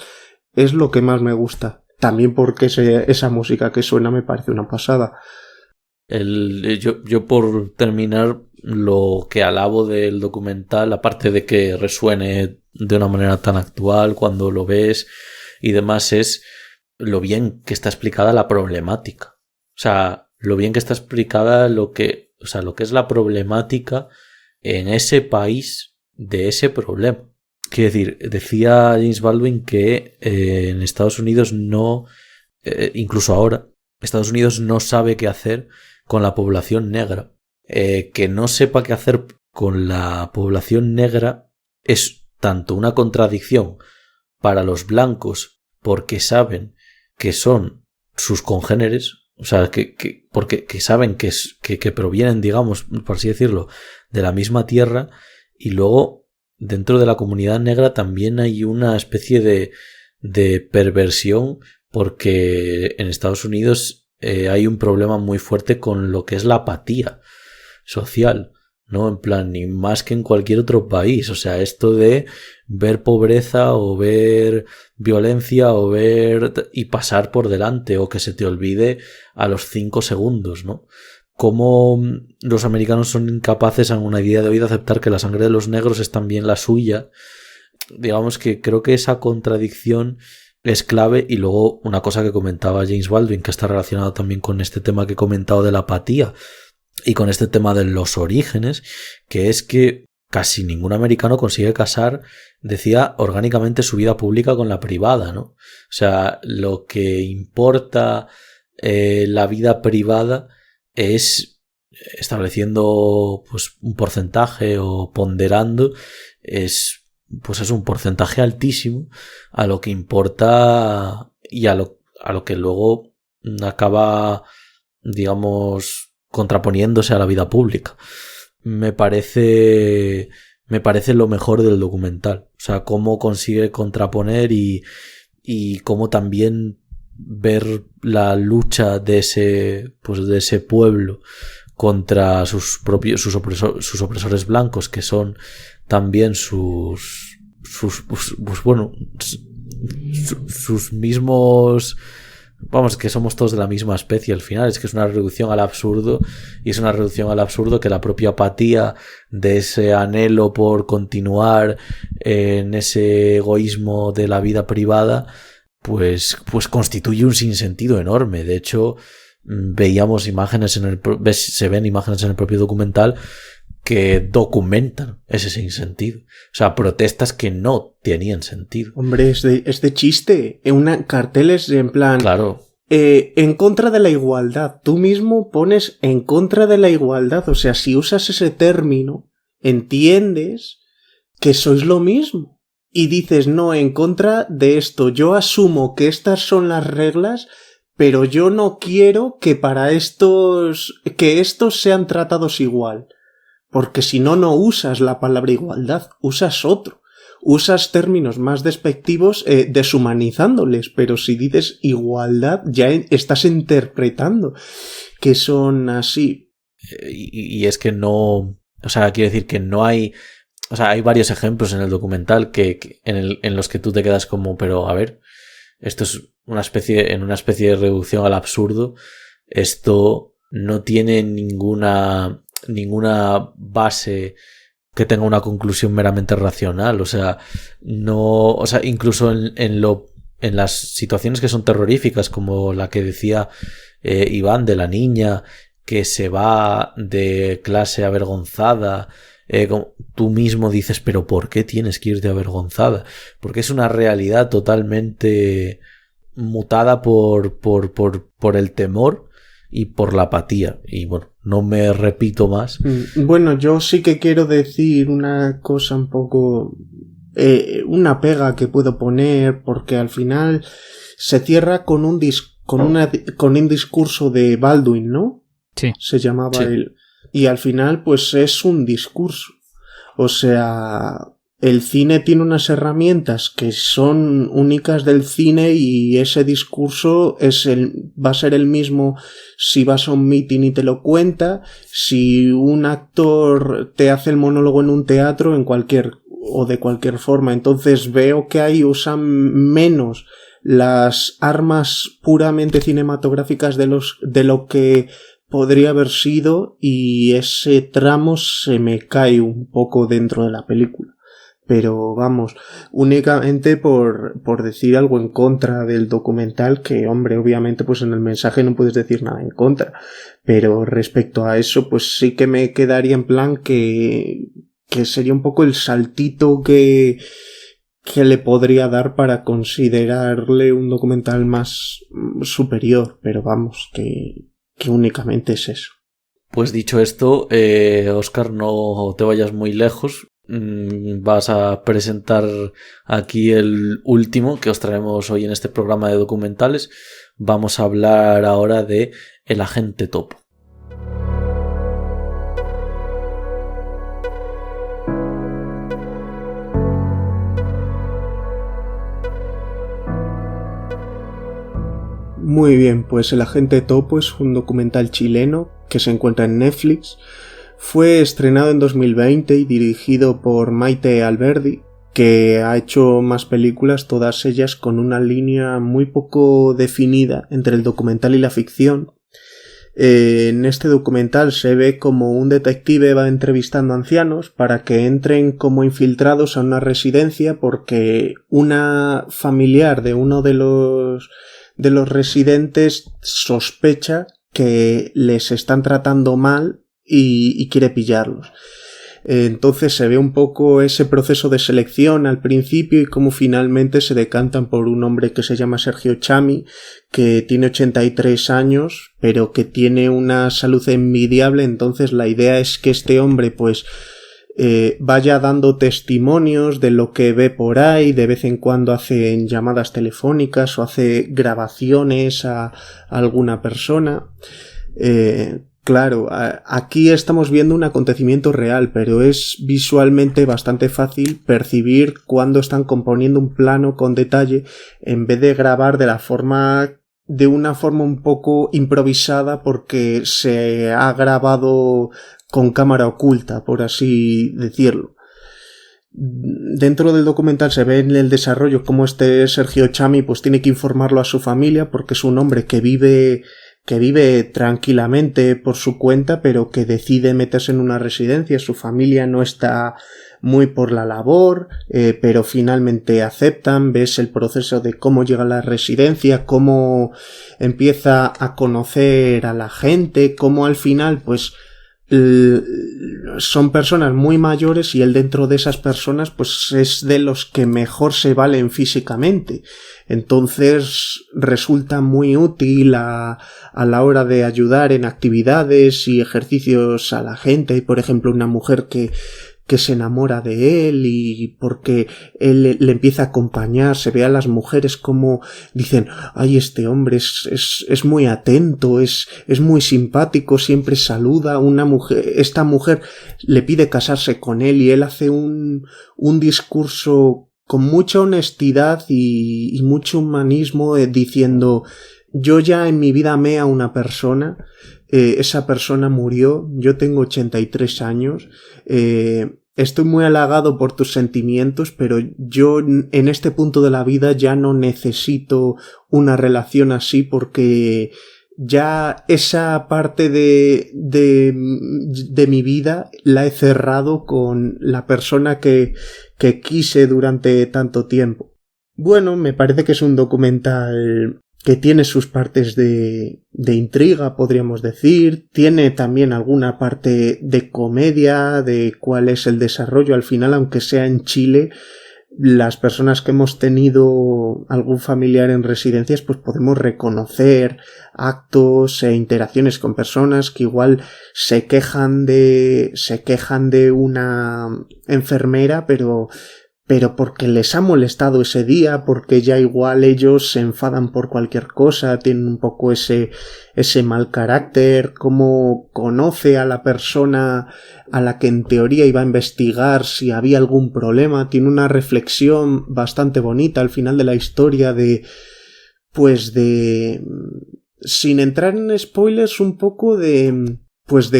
es lo que más me gusta. También porque esa música que suena me parece una pasada. Yo por terminar, lo que alabo del documental, aparte de que resuene de una manera tan actual cuando lo ves y demás, es lo bien que está explicada la problemática. O sea, lo bien que está explicada lo que es la problemática en ese país de ese problema. Quiero decir, decía James Baldwin que en Estados Unidos no, incluso ahora, Estados Unidos no sabe qué hacer con la población negra. Que no sepa qué hacer con la población negra es tanto una contradicción para los blancos porque saben que son sus congéneres, o sea, porque saben que provienen, digamos, por así decirlo, de la misma tierra, y luego dentro de la comunidad negra también hay una especie de perversión porque en Estados Unidos hay un problema muy fuerte con lo que es la apatía social, ¿no? En plan, ni más que en cualquier otro país. O sea, esto de ver pobreza o ver violencia o ver y pasar por delante o que se te olvide a los 5 segundos, ¿no? Cómo los americanos son incapaces en una día de hoy de aceptar que la sangre de los negros es también la suya. Digamos que creo que esa contradicción es clave. Y luego una cosa que comentaba James Baldwin, que está relacionado también con este tema que he comentado de la apatía y con este tema de los orígenes, que es que casi ningún americano consigue casar, decía, orgánicamente su vida pública con la privada, ¿no? O sea, lo que importa la vida privada es estableciendo pues un porcentaje o ponderando, es un porcentaje altísimo a lo que importa y a lo que luego acaba, digamos, contraponiéndose a la vida pública. Me parece lo mejor del documental. O sea, cómo consigue contraponer y cómo también ver la lucha de ese pueblo contra sus opresores blancos, que son también sus mismos. Vamos, que somos todos de la misma especie al final. Es que es una reducción al absurdo, y es una reducción al absurdo que la propia apatía de ese anhelo por continuar en ese egoísmo de la vida privada pues constituye un sinsentido enorme. De hecho, veíamos imágenes se ven imágenes en el propio documental que documentan ese sinsentido. O sea, protestas que no tenían sentido. Hombre, es de chiste. Carteles en plan... Claro. En contra de la igualdad. Tú mismo pones en contra de la igualdad. O sea, si usas ese término, entiendes que sois lo mismo. Y dices, no, en contra de esto. Yo asumo que estas son las reglas, pero yo no quiero que que estos sean tratados igual. Porque si no, no usas la palabra igualdad, usas otro. Usas términos más despectivos deshumanizándoles, pero si dices igualdad ya estás interpretando que son así. Y es que no... O sea, quiero decir que no hay... O sea, hay varios ejemplos en el documental en los que tú te quedas como, pero a ver, esto es una especie de reducción al absurdo. Esto no tiene ninguna base que tenga una conclusión meramente racional. O sea, no, o sea, incluso en las situaciones que son terroríficas, como la que decía Iván, de la niña que se va de clase avergonzada, tú mismo dices, pero ¿por qué tienes que irte avergonzada? Porque es una realidad totalmente mutada por el temor y por la apatía. Y bueno, no me repito más. Bueno, yo sí que quiero decir una cosa un poco... una pega que puedo poner, porque al final se cierra con un discurso de Baldwin, ¿no? Sí. Se llamaba Sí. él. Y al final, pues es un discurso. O sea, el cine tiene unas herramientas que son únicas del cine, y ese discurso va a ser el mismo si vas a un meeting y te lo cuenta, si un actor te hace el monólogo en un teatro, o de cualquier forma. Entonces veo que ahí usan menos las armas puramente cinematográficas de lo que podría haber sido, y ese tramo se me cae un poco dentro de la película. pero vamos, únicamente por decir algo en contra del documental, que hombre, obviamente pues en el mensaje no puedes decir nada en contra, pero respecto a eso pues sí que me quedaría en plan que sería un poco el saltito que le podría dar para considerarle un documental más superior, pero vamos, que únicamente es eso. Pues dicho esto, Óscar, no te vayas muy lejos. Vas a presentar aquí el último que os traemos hoy en este programa de documentales. Vamos a hablar ahora de El Agente Topo. Muy bien, pues El Agente Topo es un documental chileno que se encuentra en Netflix. Fue estrenado en 2020 y dirigido por Maite Alberdi, que ha hecho más películas, todas ellas con una línea muy poco definida entre el documental y la ficción. En este documental se ve como un detective va entrevistando ancianos para que entren como infiltrados a una residencia porque una familiar de uno de los residentes sospecha que les están tratando mal y quiere pillarlos. Entonces se ve un poco ese proceso de selección al principio y cómo finalmente se decantan por un hombre que se llama Sergio Chami, que tiene 83 años, pero que tiene una salud envidiable. Entonces la idea es que este hombre pues vaya dando testimonios de lo que ve por ahí, de vez en cuando hace llamadas telefónicas o hace grabaciones a alguna persona. Claro, aquí estamos viendo un acontecimiento real, pero es visualmente bastante fácil percibir cuando están componiendo un plano con detalle en vez de grabar de una forma un poco improvisada porque se ha grabado con cámara oculta, por así decirlo. Dentro del documental se ve en el desarrollo cómo este Sergio Chami pues tiene que informarlo a su familia porque es un hombre que vive tranquilamente por su cuenta, pero que decide meterse en una residencia. Su familia no está muy por la labor, pero finalmente aceptan. Ves el proceso de cómo llega a la residencia, cómo empieza a conocer a la gente, cómo al final pues son personas muy mayores y él dentro de esas personas pues es de los que mejor se valen físicamente. Entonces resulta muy útil a la hora de ayudar en actividades y ejercicios a la gente. Hay por ejemplo una mujer que se enamora de él y porque él le empieza a acompañar, se ve a las mujeres como dicen, ay, este hombre es muy atento, es muy simpático, siempre saluda. Esta mujer le pide casarse con él y él hace un discurso con mucha honestidad y mucho humanismo, diciendo, yo ya en mi vida amé a una persona, esa persona murió, yo tengo 83 años, estoy muy halagado por tus sentimientos, pero yo en este punto de la vida ya no necesito una relación así porque ya esa parte de mi vida la he cerrado con la persona que quise durante tanto tiempo. Bueno, me parece que es un documental que tiene sus partes de intriga, podríamos decir, tiene también alguna parte de comedia, de cuál es el desarrollo al final, aunque sea en Chile. Las personas que hemos tenido algún familiar en residencias, pues podemos reconocer actos e interacciones con personas que igual se quejan de una enfermera, pero porque les ha molestado ese día, porque ya igual ellos se enfadan por cualquier cosa, tienen un poco ese mal carácter, cómo conoce a la persona a la que en teoría iba a investigar si había algún problema. Tiene una reflexión bastante bonita al final de la historia sin entrar en spoilers, un poco de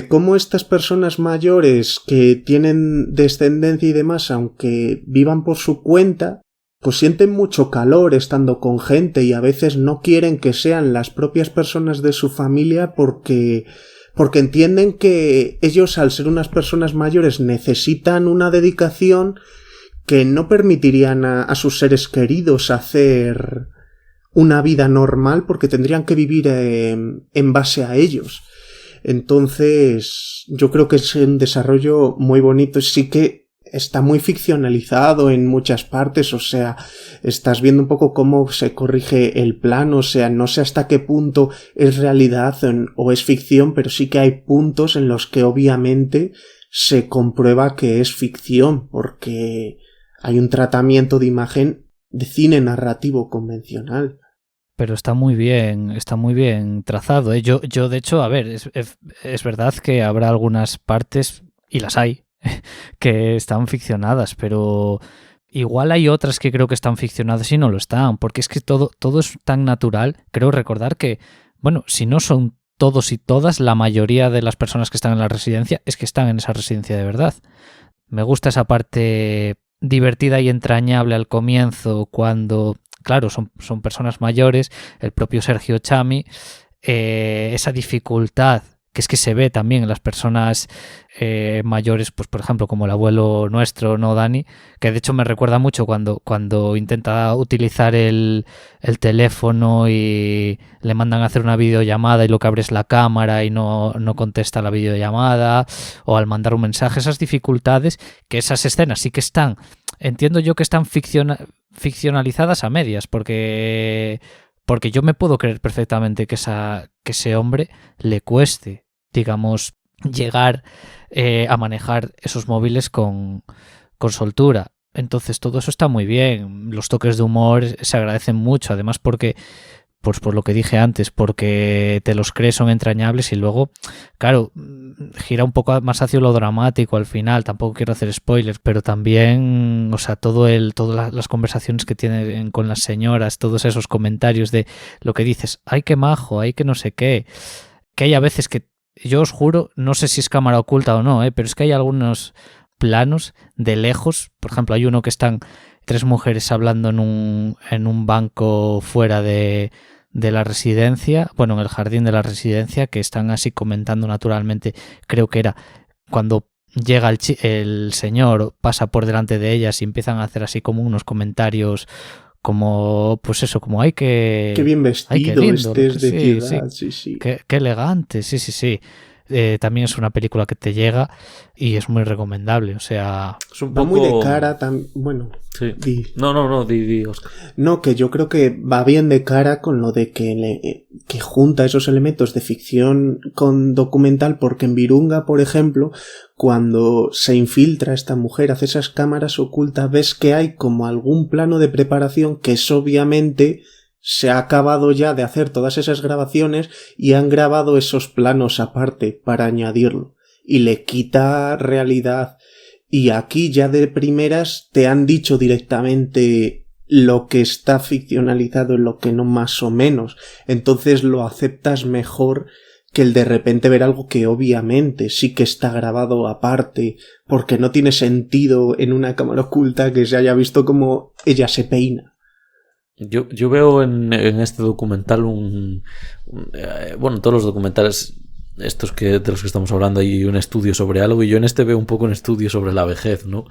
cómo estas personas mayores que tienen descendencia y demás, aunque vivan por su cuenta, pues sienten mucho calor estando con gente y a veces no quieren que sean las propias personas de su familia porque entienden que ellos, al ser unas personas mayores, necesitan una dedicación que no permitirían a sus seres queridos hacer una vida normal porque tendrían que vivir en base a ellos. Entonces, yo creo que es un desarrollo muy bonito. Sí que está muy ficcionalizado en muchas partes, o sea, estás viendo un poco cómo se corrige el plano, o sea, no sé hasta qué punto es realidad o es ficción, pero sí que hay puntos en los que obviamente se comprueba que es ficción, porque hay un tratamiento de imagen de cine narrativo convencional. Pero está muy bien trazado, ¿eh? Yo de hecho, a ver, es verdad que habrá algunas partes, y las hay, que están ficcionadas, pero igual hay otras que creo que están ficcionadas y no lo están, porque es que todo es tan natural. Creo recordar que, bueno, si no son todos y todas, la mayoría de las personas que están en la residencia es que están en esa residencia de verdad. Me gusta esa parte divertida y entrañable al comienzo, cuando, claro, son personas mayores, el propio Sergio Chami, esa dificultad que es que se ve también en las personas mayores, pues por ejemplo como el abuelo nuestro, ¿no, Dani? Que de hecho me recuerda mucho cuando intenta utilizar el teléfono y le mandan a hacer una videollamada y lo que abre es la cámara y no contesta la videollamada, o al mandar un mensaje, esas dificultades, que esas escenas sí que están, entiendo yo que están ficcionalizadas a medias, porque yo me puedo creer perfectamente que ese hombre le cueste, digamos, llegar a manejar esos móviles con soltura. Entonces todo eso está muy bien. Los toques de humor se agradecen mucho, además porque, pues por lo que dije antes, porque te los crees, son entrañables, y luego, claro, gira un poco más hacia lo dramático al final. Tampoco quiero hacer spoilers, pero también, o sea, todas las conversaciones que tienen con las señoras, todos esos comentarios de lo que dices, ay, qué majo, ay, que no sé qué, que hay a veces que, yo os juro, no sé si es cámara oculta o no, pero es que hay algunos planos de lejos. Por ejemplo, hay uno que están 3 mujeres hablando en un banco fuera de la residencia, bueno, en el jardín de la residencia, que están así comentando naturalmente. Creo que era cuando llega el señor, pasa por delante de ellas y empiezan a hacer así como unos comentarios como, pues eso, como hay que... Qué bien vestido, qué lindo, de sí, ciudad, sí. Qué elegante, sí. También es una película que te llega y es muy recomendable, o sea... Es un poco... Va muy de cara, bueno... Sí. Di, Oscar. No, que yo creo que va bien de cara con lo de que junta esos elementos de ficción con documental, porque en Virunga, por ejemplo, cuando se infiltra esta mujer, hace esas cámaras ocultas, ves que hay como algún plano de preparación que es obviamente... Se ha acabado ya de hacer todas esas grabaciones y han grabado esos planos aparte para añadirlo. Y le quita realidad. Y aquí ya de primeras te han dicho directamente lo que está ficcionalizado y lo que no, más o menos. Entonces lo aceptas mejor que el de repente ver algo que obviamente sí que está grabado aparte, porque no tiene sentido en una cámara oculta que se haya visto como ella se peina. Yo veo en este documental bueno, todos los documentales estos de los que estamos hablando, hay un estudio sobre algo, y yo en este veo un poco un estudio sobre la vejez, ¿no?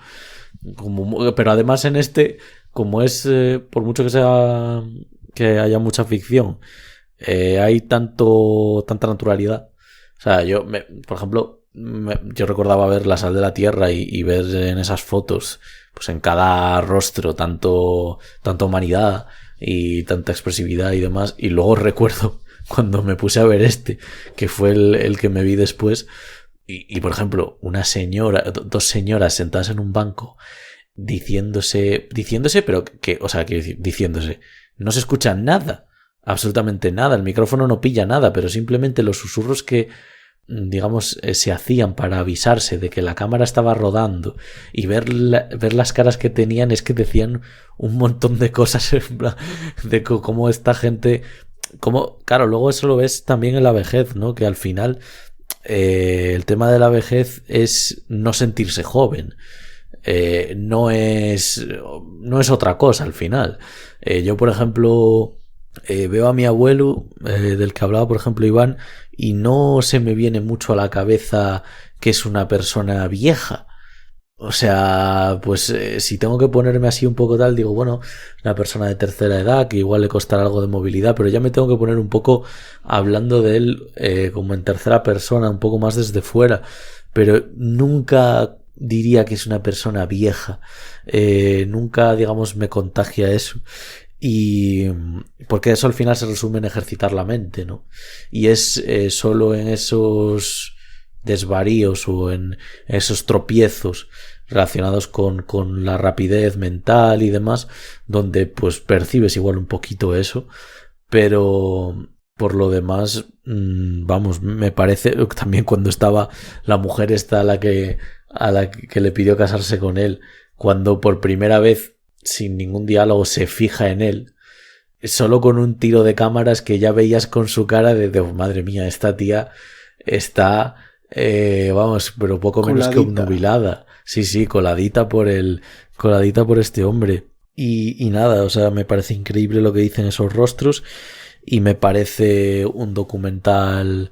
Pero además en este, como es, por mucho que haya mucha ficción, hay tanta naturalidad. O sea, por ejemplo, yo recordaba ver La Sal de la Tierra y ver en esas fotos, pues en cada rostro tanta humanidad y tanta expresividad y demás. Y luego recuerdo cuando me puse a ver que fue el que me vi después, y por ejemplo, dos señoras sentadas en un banco diciéndose, pero diciéndose, no se escucha nada, absolutamente nada, el micrófono no pilla nada, pero simplemente los susurros que, digamos, se hacían para avisarse de que la cámara estaba rodando, y ver las caras que tenían, es que decían un montón de cosas de cómo esta gente, claro, luego eso lo ves también en la vejez, ¿no? Que al final el tema de la vejez es no sentirse joven, no es otra cosa al final. Yo, por ejemplo, veo a mi abuelo, del que hablaba, por ejemplo, Iván, y no se me viene mucho a la cabeza que es una persona vieja. O sea, pues si tengo que ponerme así un poco tal, digo, bueno, una persona de tercera edad que igual le costará algo de movilidad, pero ya me tengo que poner un poco hablando de él como en tercera persona, un poco más desde fuera, pero nunca diría que es una persona vieja, nunca, digamos, me contagia eso. Y porque eso al final se resume en ejercitar la mente, ¿no? Y es solo en esos desvaríos o en esos tropiezos relacionados con la rapidez mental y demás, donde pues percibes igual un poquito eso, pero por lo demás, vamos, me parece también cuando estaba la mujer esta a la que le pidió casarse con él, cuando por primera vez sin ningún diálogo se fija en él, solo con un tiro de cámaras que ya veías con su cara de oh, madre mía, esta tía está vamos, pero poco menos que obnubilada. Sí, coladita por este hombre. Y nada, o sea, me parece increíble lo que dicen esos rostros y me parece un documental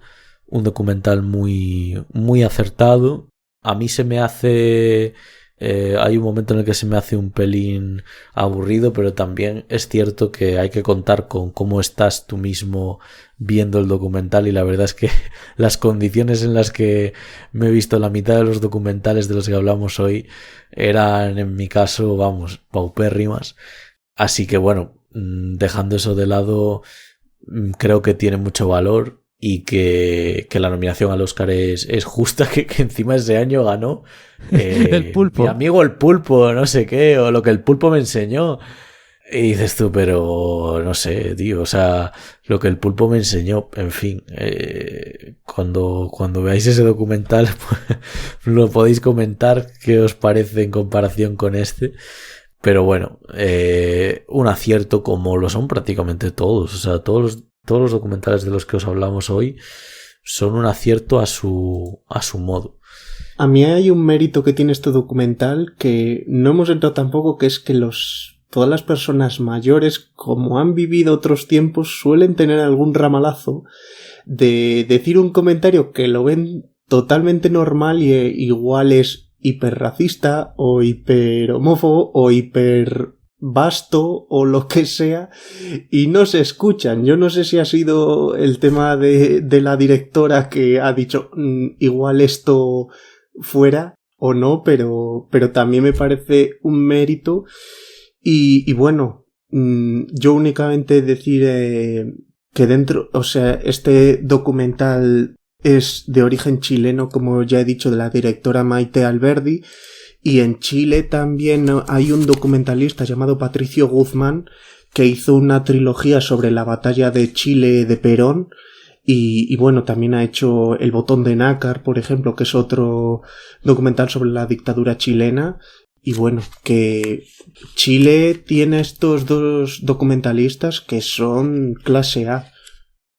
muy, muy acertado. A mí se me hace... hay un momento en el que se me hace un pelín aburrido, pero también es cierto que hay que contar con cómo estás tú mismo viendo el documental y la verdad es que las condiciones en las que me he visto la mitad de los documentales de los que hablamos hoy eran en mi caso, vamos, paupérrimas. Así que bueno, dejando eso de lado, creo que tiene mucho valor y que la nominación al Oscar es justa, que encima ese año ganó el pulpo. Mi amigo el pulpo, no sé qué, o lo que el pulpo me enseñó. Y dices tú, pero no sé, tío, o sea, lo que el pulpo me enseñó, en fin, cuando veáis ese documental, pues, lo podéis comentar qué os parece en comparación con este. Pero bueno, un acierto como lo son prácticamente todos, o sea, todos los documentales de los que os hablamos hoy son un acierto a su modo. A mí hay un mérito que tiene este documental que no hemos entrado tampoco, que es que todas las personas mayores, como han vivido otros tiempos, suelen tener algún ramalazo de decir un comentario que lo ven totalmente normal y igual es hiperracista o hiperhomófobo o hipervasto o lo que sea y no se escuchan. Yo no sé si ha sido el tema de la directora que ha dicho igual esto fuera o no, pero también me parece un mérito y bueno, yo únicamente decir que dentro, o sea, este documental es de origen chileno, como ya he dicho, de la directora Maite Alberdi, y en Chile también hay un documentalista llamado Patricio Guzmán que hizo una trilogía sobre la batalla de Chile de Perón. Y bueno, también ha hecho El botón de nácar, por ejemplo, que es otro documental sobre la dictadura chilena. Y bueno, que Chile tiene estos dos documentalistas que son clase A.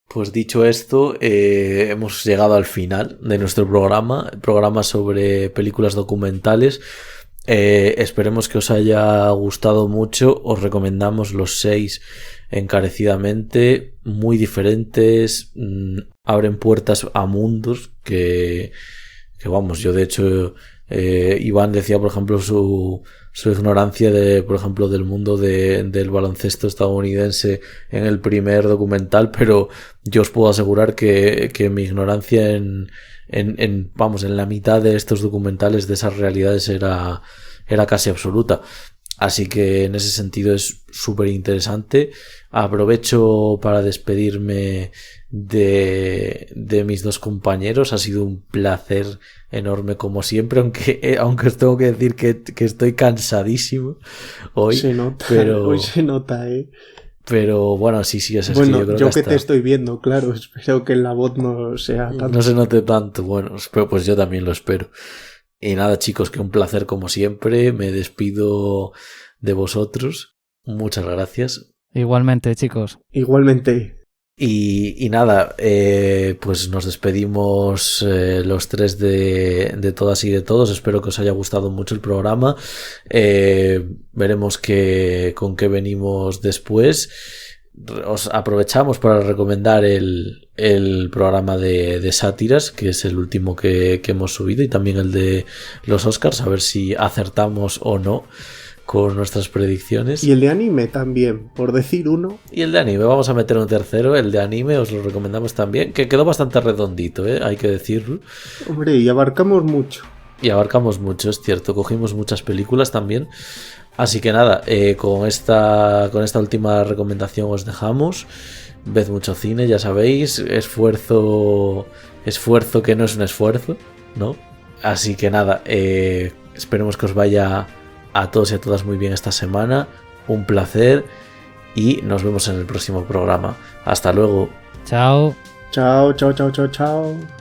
Pues dicho esto, hemos llegado al final de nuestro programa sobre películas documentales. Esperemos que os haya gustado mucho. Os recomendamos los 6 encarecidamente, muy diferentes, abren puertas a mundos que vamos, yo de hecho Iván decía por ejemplo su ignorancia por ejemplo del mundo del baloncesto estadounidense en el primer documental, pero yo os puedo asegurar que mi ignorancia en la mitad de estos documentales de esas realidades era casi absoluta. Así que en ese sentido es súper interesante. Aprovecho para despedirme de mis dos compañeros. Ha sido un placer enorme como siempre, aunque os tengo que decir que estoy cansadísimo hoy. Se nota, pero hoy se nota, Pero bueno, sí, es bueno, que yo creo yo que te estoy viendo, claro, espero que en la voz no sea tanto. No se note tanto, bueno, pues yo también lo espero. Y nada, chicos, que un placer como siempre. Me despido de vosotros. Muchas gracias. Igualmente, chicos. Igualmente. Y nada, pues nos despedimos los 3 de todas y de todos. Espero que os haya gustado mucho el programa. Veremos con qué venimos después. Os aprovechamos para recomendar el el programa de sátiras, que es el último que hemos subido, y también el de los Oscars, a ver si acertamos o no con nuestras predicciones. Y el de anime también, por decir uno. Y el de anime, vamos a meter un tercero, el de anime os lo recomendamos también, que quedó bastante redondito, hay que decirlo. Hombre, y abarcamos mucho. Y abarcamos mucho, es cierto, cogimos muchas películas también. Así que nada, con esta última recomendación os dejamos. Ved mucho cine, ya sabéis, esfuerzo que no es un esfuerzo, ¿no? Así que nada, esperemos que os vaya a todos y a todas muy bien esta semana. Un placer y nos vemos en el próximo programa. Hasta luego. Chao. Chao, chao, chao, chao, chao.